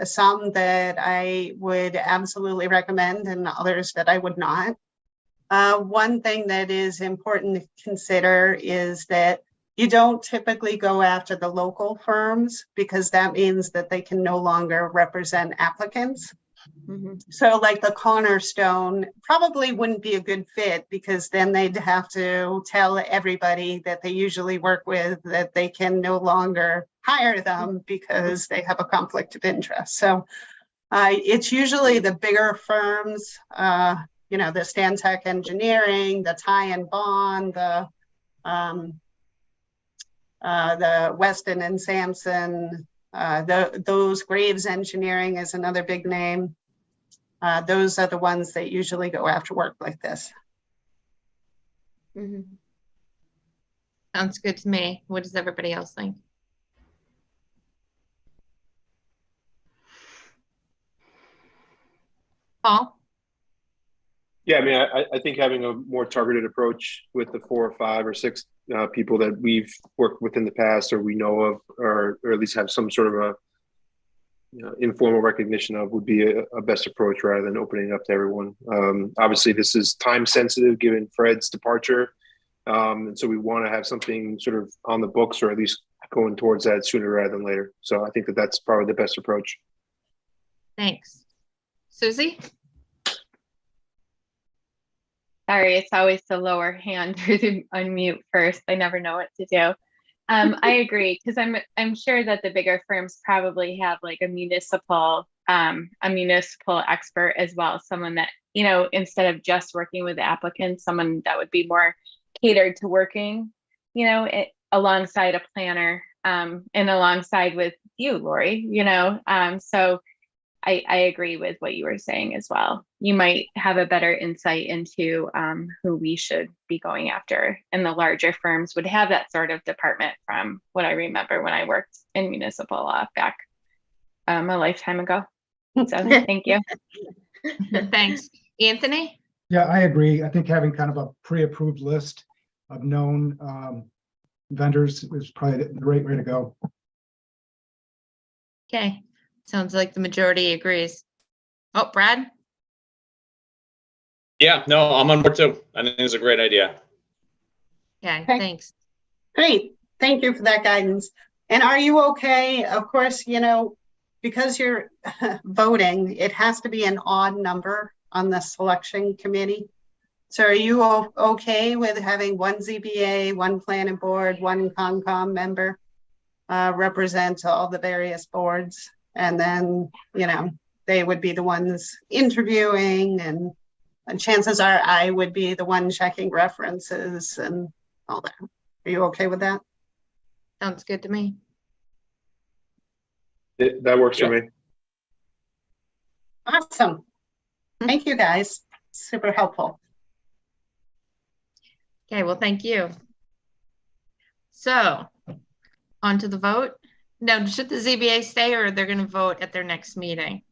some that I would absolutely recommend and others that I would not. One thing that is important to consider is that you don't typically go after the local firms because that means that they can no longer represent applicants. Mm-hmm. So like the Cornerstone probably wouldn't be a good fit because then they'd have to tell everybody that they usually work with that they can no longer hire them because they have a conflict of interest. So it's usually the bigger firms, you know, the Stantec Engineering, the Ty and Bond, the Weston and Sampson, those Graves Engineering is another big name. Those are the ones that usually go after work like this. Mm-hmm. Sounds good to me. What does everybody else think? Paul? Yeah, I mean, I think having a more targeted approach with the 4 or 5 or 6 people that we've worked with in the past or we know of, or at least have some sort of a informal recognition of would be a best approach rather than opening it up to everyone. Obviously, this is time sensitive given Fred's departure. And so we want to have something sort of on the books or at least going towards that sooner rather than later. So I think that that's probably the best approach. Thanks. Susie? Sorry, it's always the lower hand to unmute first. I never know what to do. I agree because I'm sure that the bigger firms probably have like a municipal expert as well, someone that, you know, instead of just working with the applicants, someone that would be more catered to working, you know, alongside a planner and alongside with you, Lori, you know, so I agree with what you were saying as well. You might have a better insight into who we should be going after. And the larger firms would have that sort of department from what I remember when I worked in municipal law back a lifetime ago. So thank you. Thanks. Anthony? Yeah, I agree. I think having kind of a pre-approved list of known vendors is probably the right way to go. Okay. Sounds like the majority agrees. Oh, Brad? Yeah, no, I'm on board too. I think it's a great idea. Okay, Okay. thanks. Great. Thank you for that guidance. And are you okay? Of course, you know, because you're voting, it has to be an odd number on the selection committee. So are you okay with having one ZBA, one planning board, one Concom member represent all the various boards? And then, they would be the ones interviewing, and chances are I would be the one checking references and all that. Are you okay with that? Sounds good to me. That works for me. Awesome. Thank you, guys. Super helpful. Okay, well, thank you. So, on to the vote. Now, should the ZBA stay, or they're going to vote at their next meeting?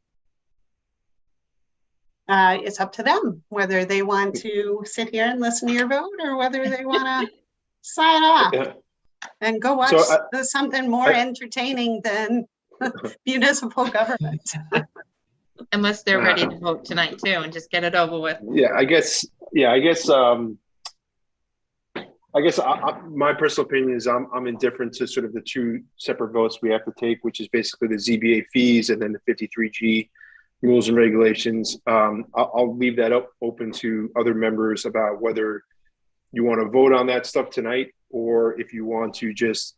It's up to them whether they want to sit here and listen to your vote, or whether they want to sign off Yeah. and go watch something more entertaining than municipal government. Unless they're ready to vote tonight too, and just get it over with. Yeah, I guess my personal opinion is I'm indifferent to sort of the two separate votes we have to take, which is basically the ZBA fees and then the 53G rules and regulations. I'll leave that open to other members about whether you want to vote on that stuff tonight, or if you want to just,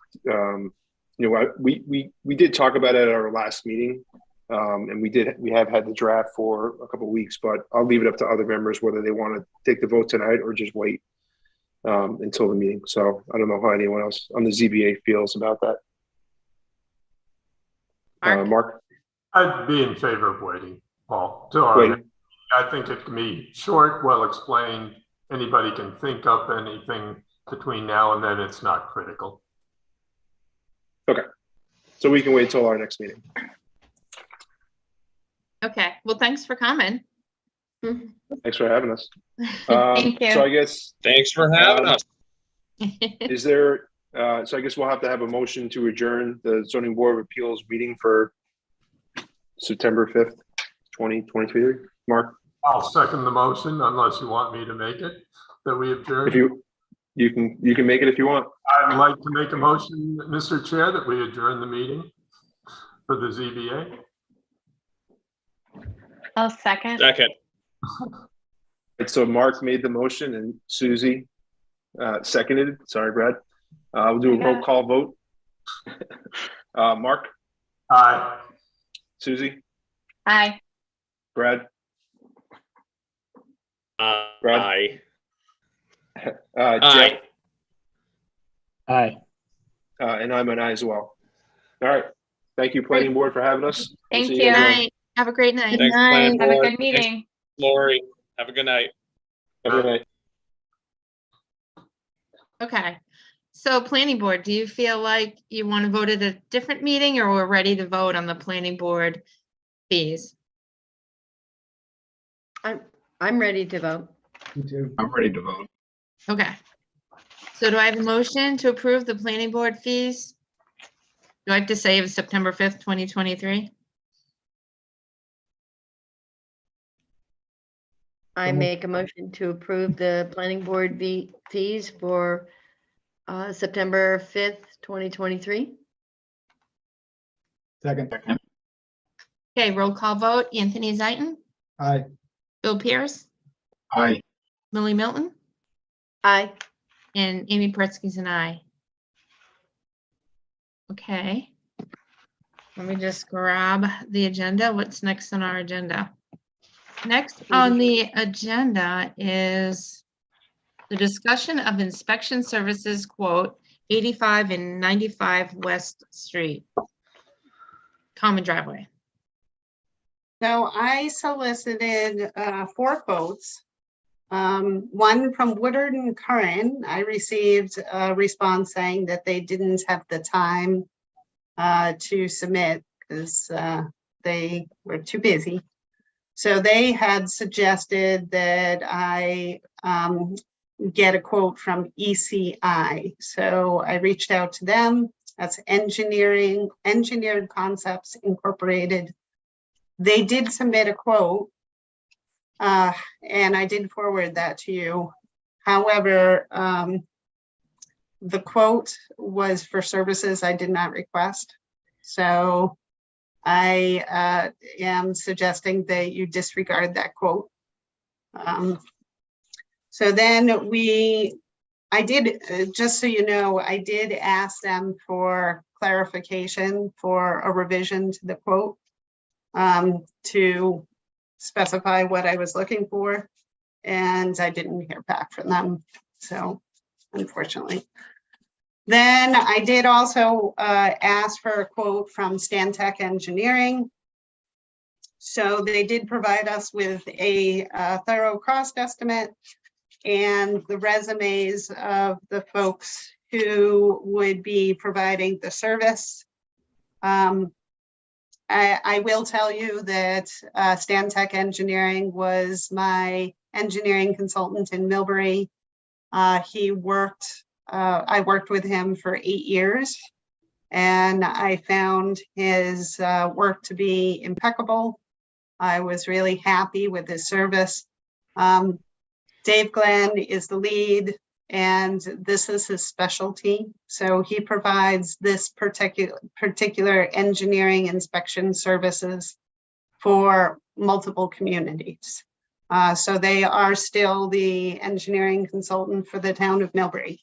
we did talk about it at our last meeting, and we have had the draft for a couple of weeks, but I'll leave it up to other members whether they want to take the vote tonight or just wait until the meeting. So I don't know how anyone else on the ZBA feels about that. Mark? I'd be in favor of waiting, Paul. I think it can be short, well explained. Anybody can think up anything between now and then. It's not critical. Okay. So we can wait until our next meeting. Okay, well, thanks for coming. Thanks for having us. Thank you. So I guess Thanks for having us. is there, so I guess we'll have to have a motion to adjourn the zoning board of appeals meeting for September 5th, 2023. Mark? I'll second the motion unless you want me to make it, that we adjourn. If you can make it if you want. I'd like to make a motion, Mr. Chair, that we adjourn the meeting for the ZBA. I'll second. Second. Right, so Mark made the motion and Susie seconded. Sorry, Brad. We'll do a roll call vote. Mark? Aye. Susie? Aye. Brad? Aye. Jeff? Aye. Aye. And I'm an aye as well. All right. Thank you, planning board, for having us. We'll Thank see you. guys Good later. night. Have a great night. Thanks, planning Have a board. good meeting. Thanks, Lori. Have a good night. Have a good night. Okay. So planning board, do you feel like you want to vote at a different meeting, or we're ready to vote on the planning board fees? I'm ready to vote. Me too. I'm ready to vote. Okay. So do I have a motion to approve the planning board fees? Do I have to say it was September 5th, 2023? I make a motion to approve the planning board fees for September 5th, 2023. Second. Okay, roll call vote. Anthony Zaitin, Aye. Bill Pierce, Aye. Millie Milton, Aye. and Amy Paretsky's an aye. Okay. Let me just grab the agenda. What's next on our agenda? Next on the agenda is the discussion of inspection services quote 85 and 95 West Street. Common driveway. So I solicited 4 quotes. One from Woodard and Curran. I received a response saying that they didn't have the time to submit because they were too busy. So they had suggested that I get a quote from ECI. So I reached out to them. That's Engineered Concepts Incorporated. They did submit a quote, and I did forward that to you. However, the quote was for services I did not request. So I am suggesting that you disregard that quote. So then I did, just so you know, I did ask them for clarification for a revision to the quote to specify what I was looking for, and I didn't hear back from them, so unfortunately. Then I did also ask for a quote from Stantec Engineering. So they did provide us with a thorough cost estimate and the resumes of the folks who would be providing the service. I will tell you that Stantec Engineering was my engineering consultant in Millbury. I worked with him for 8 years, and I found his work to be impeccable. I was really happy with his service. Dave Glenn is the lead, and this is his specialty. So he provides this particular engineering inspection services for multiple communities. So they are still the engineering consultant for the town of Millbury.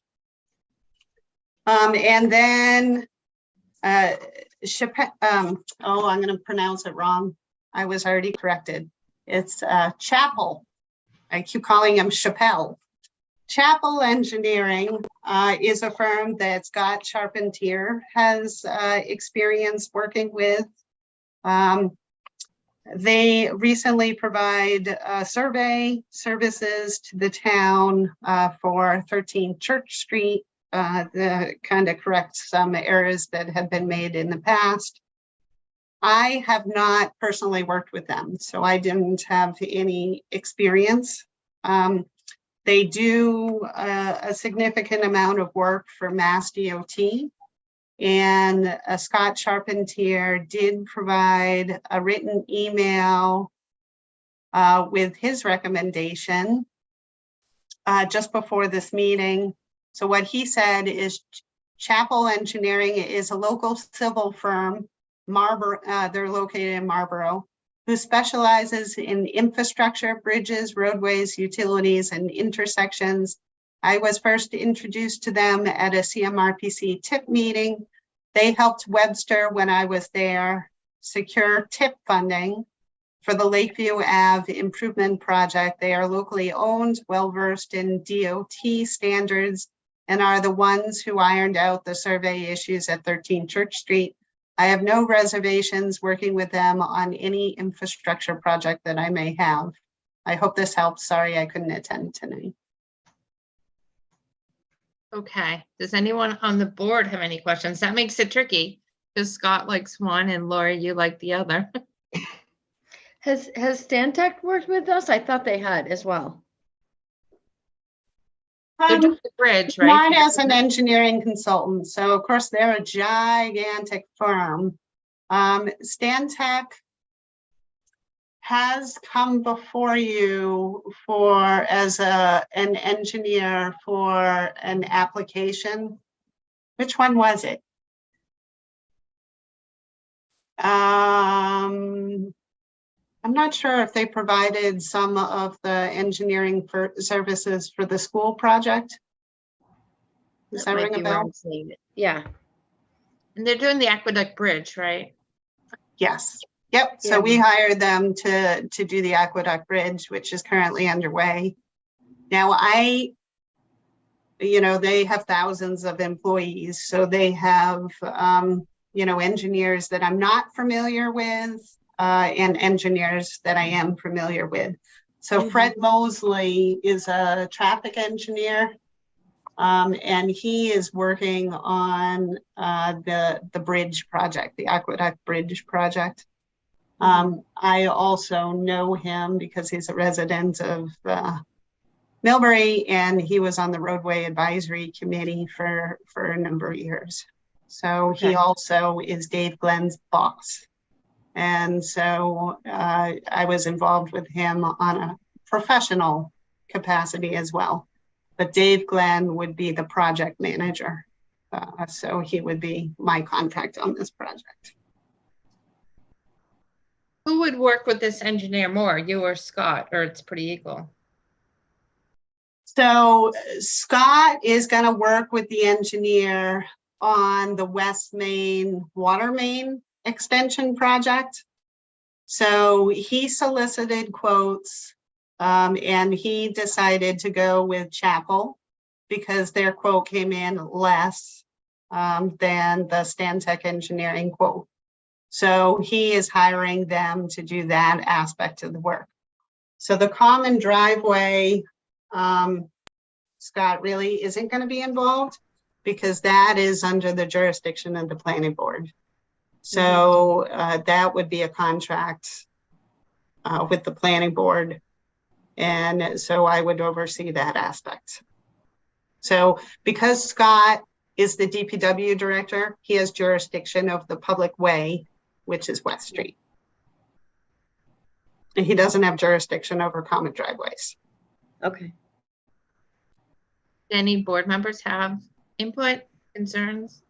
And then I'm going to pronounce it wrong. I was already corrected. It's Chapel. I keep calling him Chappelle. Chapel Engineering is a firm that Scott Charpentier has experience working with. They recently provide survey services to the town for 13 Church Street, to kind of correct some errors that have been made in the past. I have not personally worked with them, so I didn't have any experience. They do a significant amount of work for Mass DOT, and Scott Charpentier did provide a written email with his recommendation just before this meeting. So what he said is Chapel Engineering is a local civil firm, they're located in Marlboro, who specializes in infrastructure, bridges, roadways, utilities, and intersections. I was first introduced to them at a CMRPC TIP meeting. They helped Webster, when I was there, secure TIP funding for the Lakeview Ave improvement project. They are locally owned, well-versed in DOT standards, and are the ones who ironed out the survey issues at 13 Church Street. I have no reservations working with them on any infrastructure project that I may have. I hope this helps. Sorry, I couldn't attend tonight. Okay, does anyone on the board have any questions? That makes it tricky because Scott likes one and Lori, you like the other. Has Stantec worked with us? I thought they had as well. They're doing the bridge, right? Not as an engineering consultant. So of course they're a gigantic firm. Stantec has come before you as an engineer for an application. Which one was it? I'm not sure if they provided some of the engineering services for the school project. Does that might ring a be where bell? I'm seeing it. Yeah. And they're doing the Aqueduct Bridge, right? Yes. Yep. So Yeah. we hired them to do the Aqueduct Bridge, which is currently underway. Now they have thousands of employees, so they have, engineers that I'm not familiar with, and engineers that I am familiar with. So Fred Mosley is a traffic engineer, and he is working on the bridge project, the Aqueduct Bridge project. I also know him because he's a resident of Millbury, and he was on the roadway advisory committee for a number of years. So he also is Dave Glenn's boss. And so I was involved with him on a professional capacity as well. But Dave Glenn would be the project manager. So he would be my contact on this project. Who would work with this engineer more, you or Scott, or it's pretty equal? So Scott is going to work with the engineer on the West Main water main extension project. So he solicited quotes, and he decided to go with Chapel because their quote came in less than the Stantec engineering quote. So he is hiring them to do that aspect of the work. So the common driveway, Scott really isn't going to be involved because that is under the jurisdiction of the planning board. So that would be a contract with the planning board. And so I would oversee that aspect. So because Scott is the DPW director, he has jurisdiction of the public way, which is West Street. And he doesn't have jurisdiction over common driveways. Okay. Any board members have input, concerns?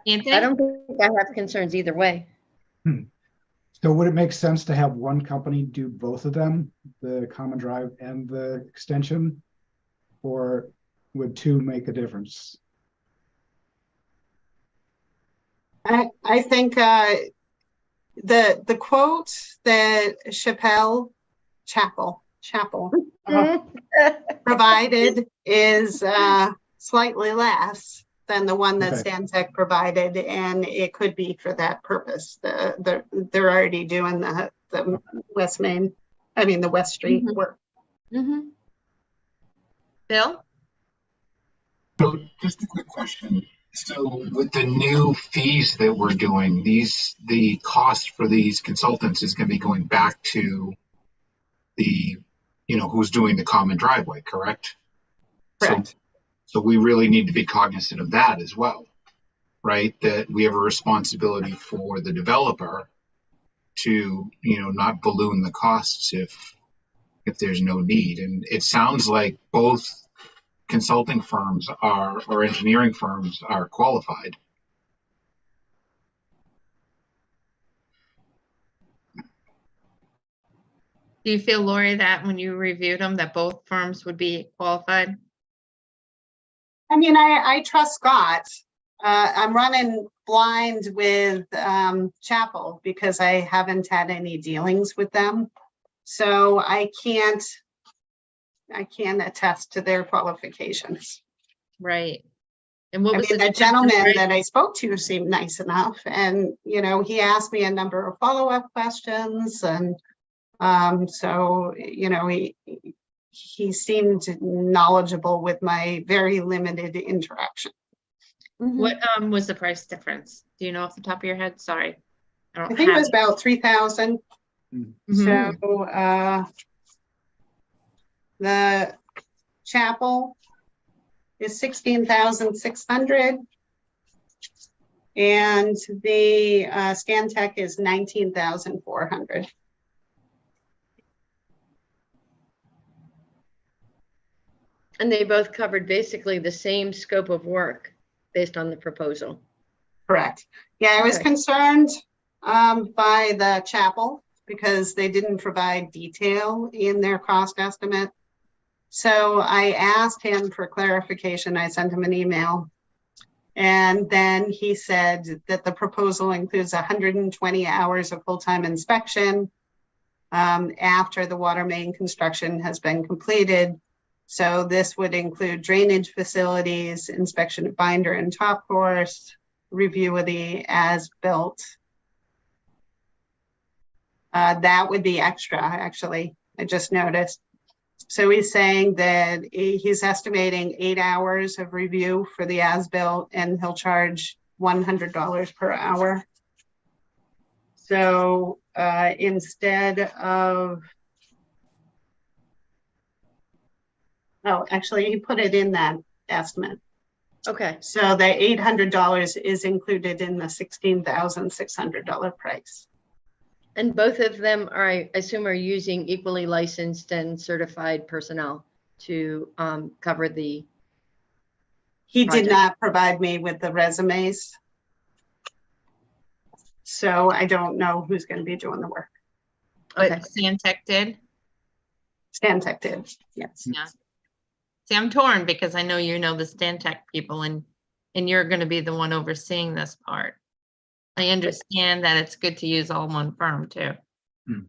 Anthony? I don't think I have concerns either way. So would it make sense to have one company do both of them, the common drive and the extension? Or would two make a difference? I think the quote that Chapel provided is slightly less than the one that Okay. Stantec provided, and it could be for that purpose. They're already doing the West Main, I mean the West Street work. Mm-hmm. Bill? So just a quick question. So with the new fees that we're doing, the cost for these consultants is going to be going back to the, who's doing the common driveway, correct? Correct. So we really need to be cognizant of that as well, right? That we have a responsibility for the developer to, not balloon the costs if there's no need. And it sounds like both consulting firms or engineering firms are qualified. Do you feel, Lori, that when you reviewed them, that both firms would be qualified? I mean, I trust Scott. I'm running blind with Chapel because I haven't had any dealings with them. So I can't attest to their qualifications. Right. And what I was mean, the difference, gentleman right? that I spoke to seemed nice enough, and he asked me a number of follow-up questions, and so he seemed knowledgeable with my very limited interaction. What was the price difference? Do you know off the top of your head? Sorry. I think it was about 3,000. Mhm. So the Chapel is 16,600, and the Stantec is 19,400. And they both covered basically the same scope of work based on the proposal. Correct. Yeah, I was Okay. concerned by the Chapel because they didn't provide detail in their cost estimate. So I asked him for clarification. I sent him an email. And then he said that the proposal includes 120 hours of full-time inspection after the water main construction has been completed. So this would include drainage facilities, inspection of binder and top course, review of the as-built. That would be extra, actually, I just noticed. So he's saying that he's estimating 8 hours of review for the as-built, and he'll charge $100 per hour. So instead of, oh, actually, he put it in that estimate. Okay. So the $800 is included in the $16,600 price. And both of them are, I assume, are using equally licensed and certified personnel to cover the. He did project. not provide me with the resumes. So I don't know who's going to be doing the work. But Okay. Stantec did? Stantec did, yes. Yeah. See, I'm torn because I know you know the Stantec people and you're going to be the one overseeing this part. I understand that it's good to use all one firm too. Hmm.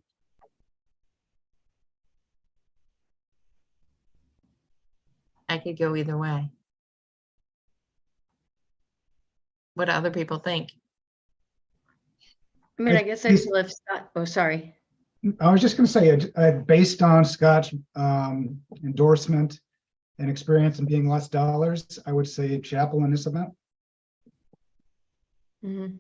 I could go either way. What do other people think? I mean, I guess I feel if Scott, oh, sorry. I was just going to say, based on Scott's endorsement and experience in being less dollars, I would say Chapel and Isabel. Mhm.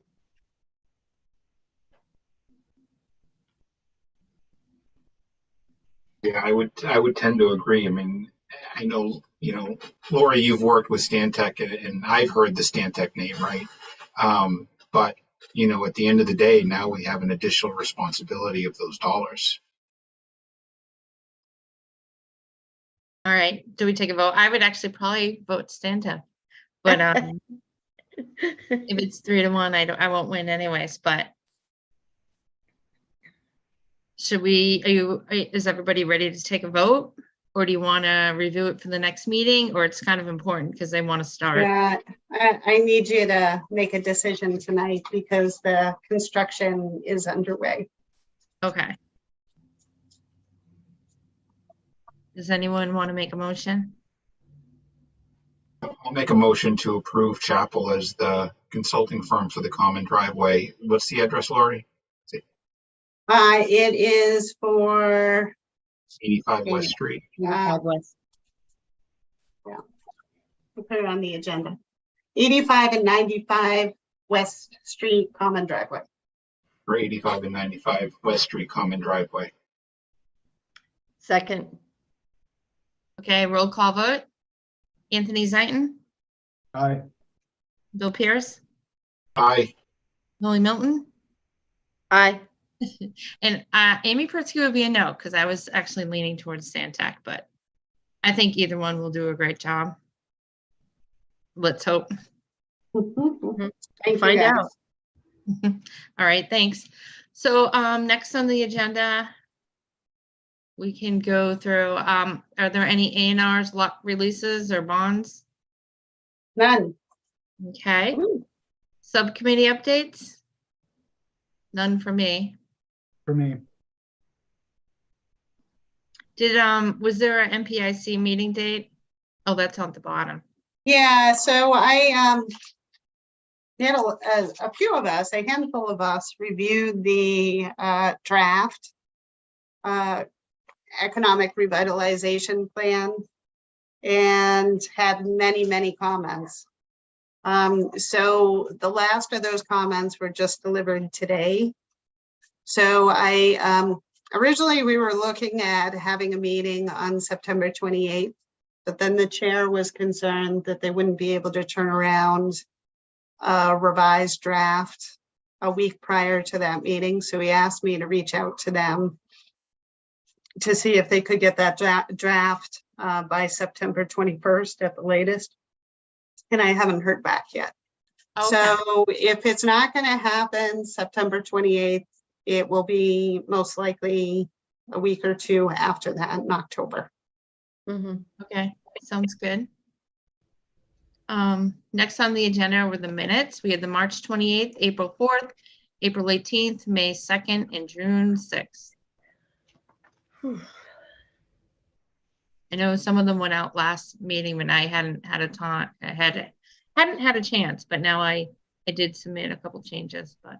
Yeah, I would tend to agree. I mean, I know, Lori, you've worked with Stantec and I've heard the Stantec name, right? But, at the end of the day, now we have an additional responsibility of those dollars. All right, do we take a vote? I would actually probably vote Stantec, but if it's 3-1, I won't win anyways, but should we, is everybody ready to take a vote? Or do you want to review it for the next meeting, or it's kind of important because they want to start? Yeah, I need you to make a decision tonight because the construction is underway. Okay. Does anyone want to make a motion? I'll make a motion to approve Chapel as the consulting firm for the common driveway. What's the address, Lori? It is for 85 West Street. West. we'll put it on the agenda. 85 and 95 West Street Common Driveway. For 85 and 95 West Street common driveway. Second. Okay, roll call vote. Anthony Zaitin, Aye. Bill Pierce, Aye. Millie Milton, Aye. and Amy Pritzker would be a no, because I was actually leaning towards Stantec, but I think either one will do a great job. Let's hope. Thank you, Find guys. out. All right, thanks. So next on the agenda, we can go through, are there any A&Rs, lot releases, or bonds? None. Okay. Subcommittee updates? None for me. For me. Was there an MPIC meeting date? Oh, that's on the bottom. Yeah, so I did a few of us, a handful of us, reviewed the draft economic revitalization plan and had many comments. So the last of those comments were just delivered today. So originally we were looking at having a meeting on September 28th, but then the chair was concerned that they wouldn't be able to turn around a revised draft a week prior to that meeting. So he asked me to reach out to them to see if they could get that draft by September 21st at the latest. And I haven't heard back yet. Okay. So if it's not going to happen September 28th, it will be most likely a week or two after that in October. Mhm. Okay, sounds good. Next on the agenda were the minutes. We had the March 28th, April 4th, April 18th, May 2nd, and June 6th. I know some of them went out last meeting when I hadn't had a time, hadn't had a chance, but now I did submit a couple changes, but.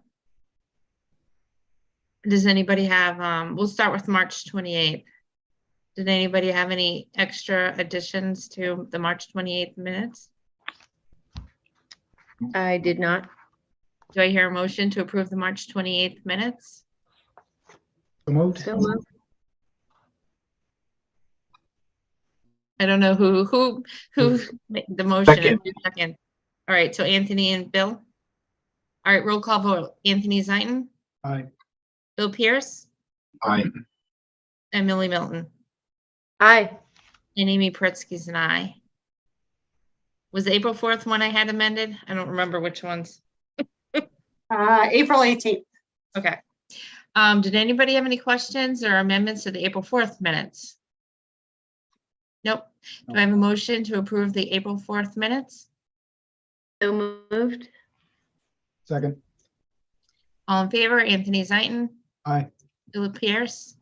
Does anybody have, we'll start with March 28th. Did anybody have any extra additions to the March 28th minutes? I did not. Do I hear a motion to approve the March 28th minutes? So moved. So moved. I don't know who made the motion. Second. Second. All right, so Anthony and Bill. All right, roll call vote. Anthony Zaitin, Aye. Bill Pierce, Aye. and Millie Milton. Aye. And Amy Pritzky's an aye. Was the April 4th one I had amended? I don't remember which ones. April 18th. Okay. Did anybody have any questions or amendments to the April 4th minutes? Nope. Do I have a motion to approve the April 4th minutes? So moved. Second. All in favor, Anthony Zaitin, Aye. Philip Pierce,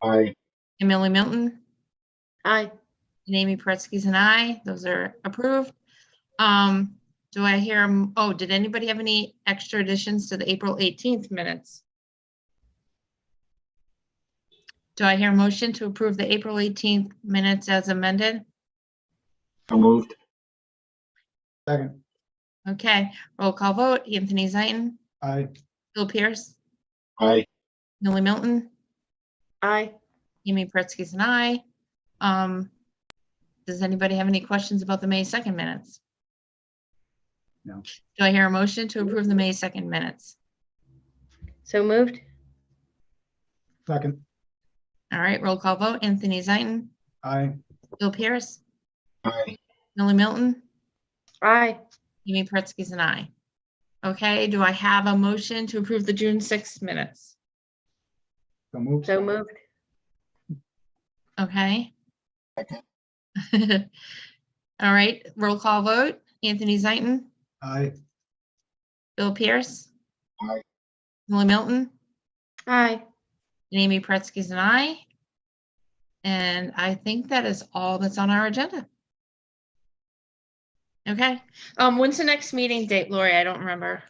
Aye. Emily Milton, Aye. and Amy Paretsky's an aye. Those are approved. Do I hear, oh, did anybody have any extra additions to the April 18th minutes? Do I hear a motion to approve the April 18th minutes as amended? So moved. Second. Okay, roll call vote. Anthony Zaitin, Aye. Phil Pierce, Aye. Millie Milton, Aye. Amy Paretsky's an aye. Does anybody have any questions about the May 2nd minutes? No. Do I hear a motion to approve the May 2nd minutes? So moved. Second. All right, roll call vote. Anthony Zaitin, Aye. Phil Pierce, Aye. Millie Milton, Aye. Amy Paretsky's an aye. Okay, do I have a motion to approve the June 6th minutes? So moved. So moved. Okay. Second. All right, roll call vote. Anthony Zaitin, Aye. Phil Pierce, Aye. Millie Milton, Aye. and Amy Paretsky's an aye. And I think that is all that's on our agenda. Okay, when's the next meeting date, Lori? I don't remember.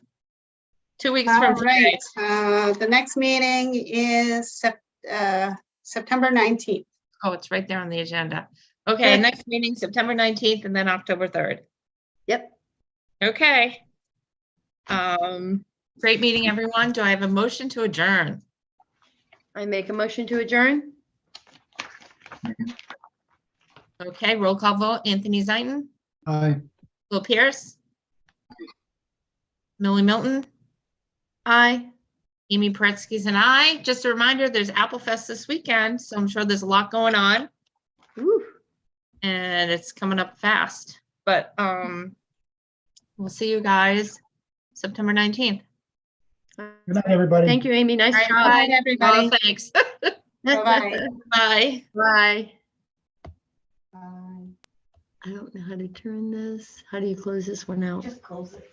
2 weeks All from today. right, the next meeting is September 19th. Oh, it's right there on the agenda. Okay, next meeting, September 19th and then October 3rd. Yep. Okay. Great meeting, everyone. Do I have a motion to adjourn? I make a motion to adjourn. Okay, roll call vote. Anthony Zaitin, Aye. Phil Pierce, Millie Milton, Aye. Amy Paretsky's an aye. Just a reminder, there's Apple Fest this weekend, so I'm sure there's a lot going on Woo. and it's coming up fast. But we'll see you guys September 19th. Good night, everybody. Thank you, Amy. Nice All right, job. Bye, everybody. Oh, thanks. Bye-bye. Bye. Bye. I don't know how to turn this. How do you close this one out? Just close it.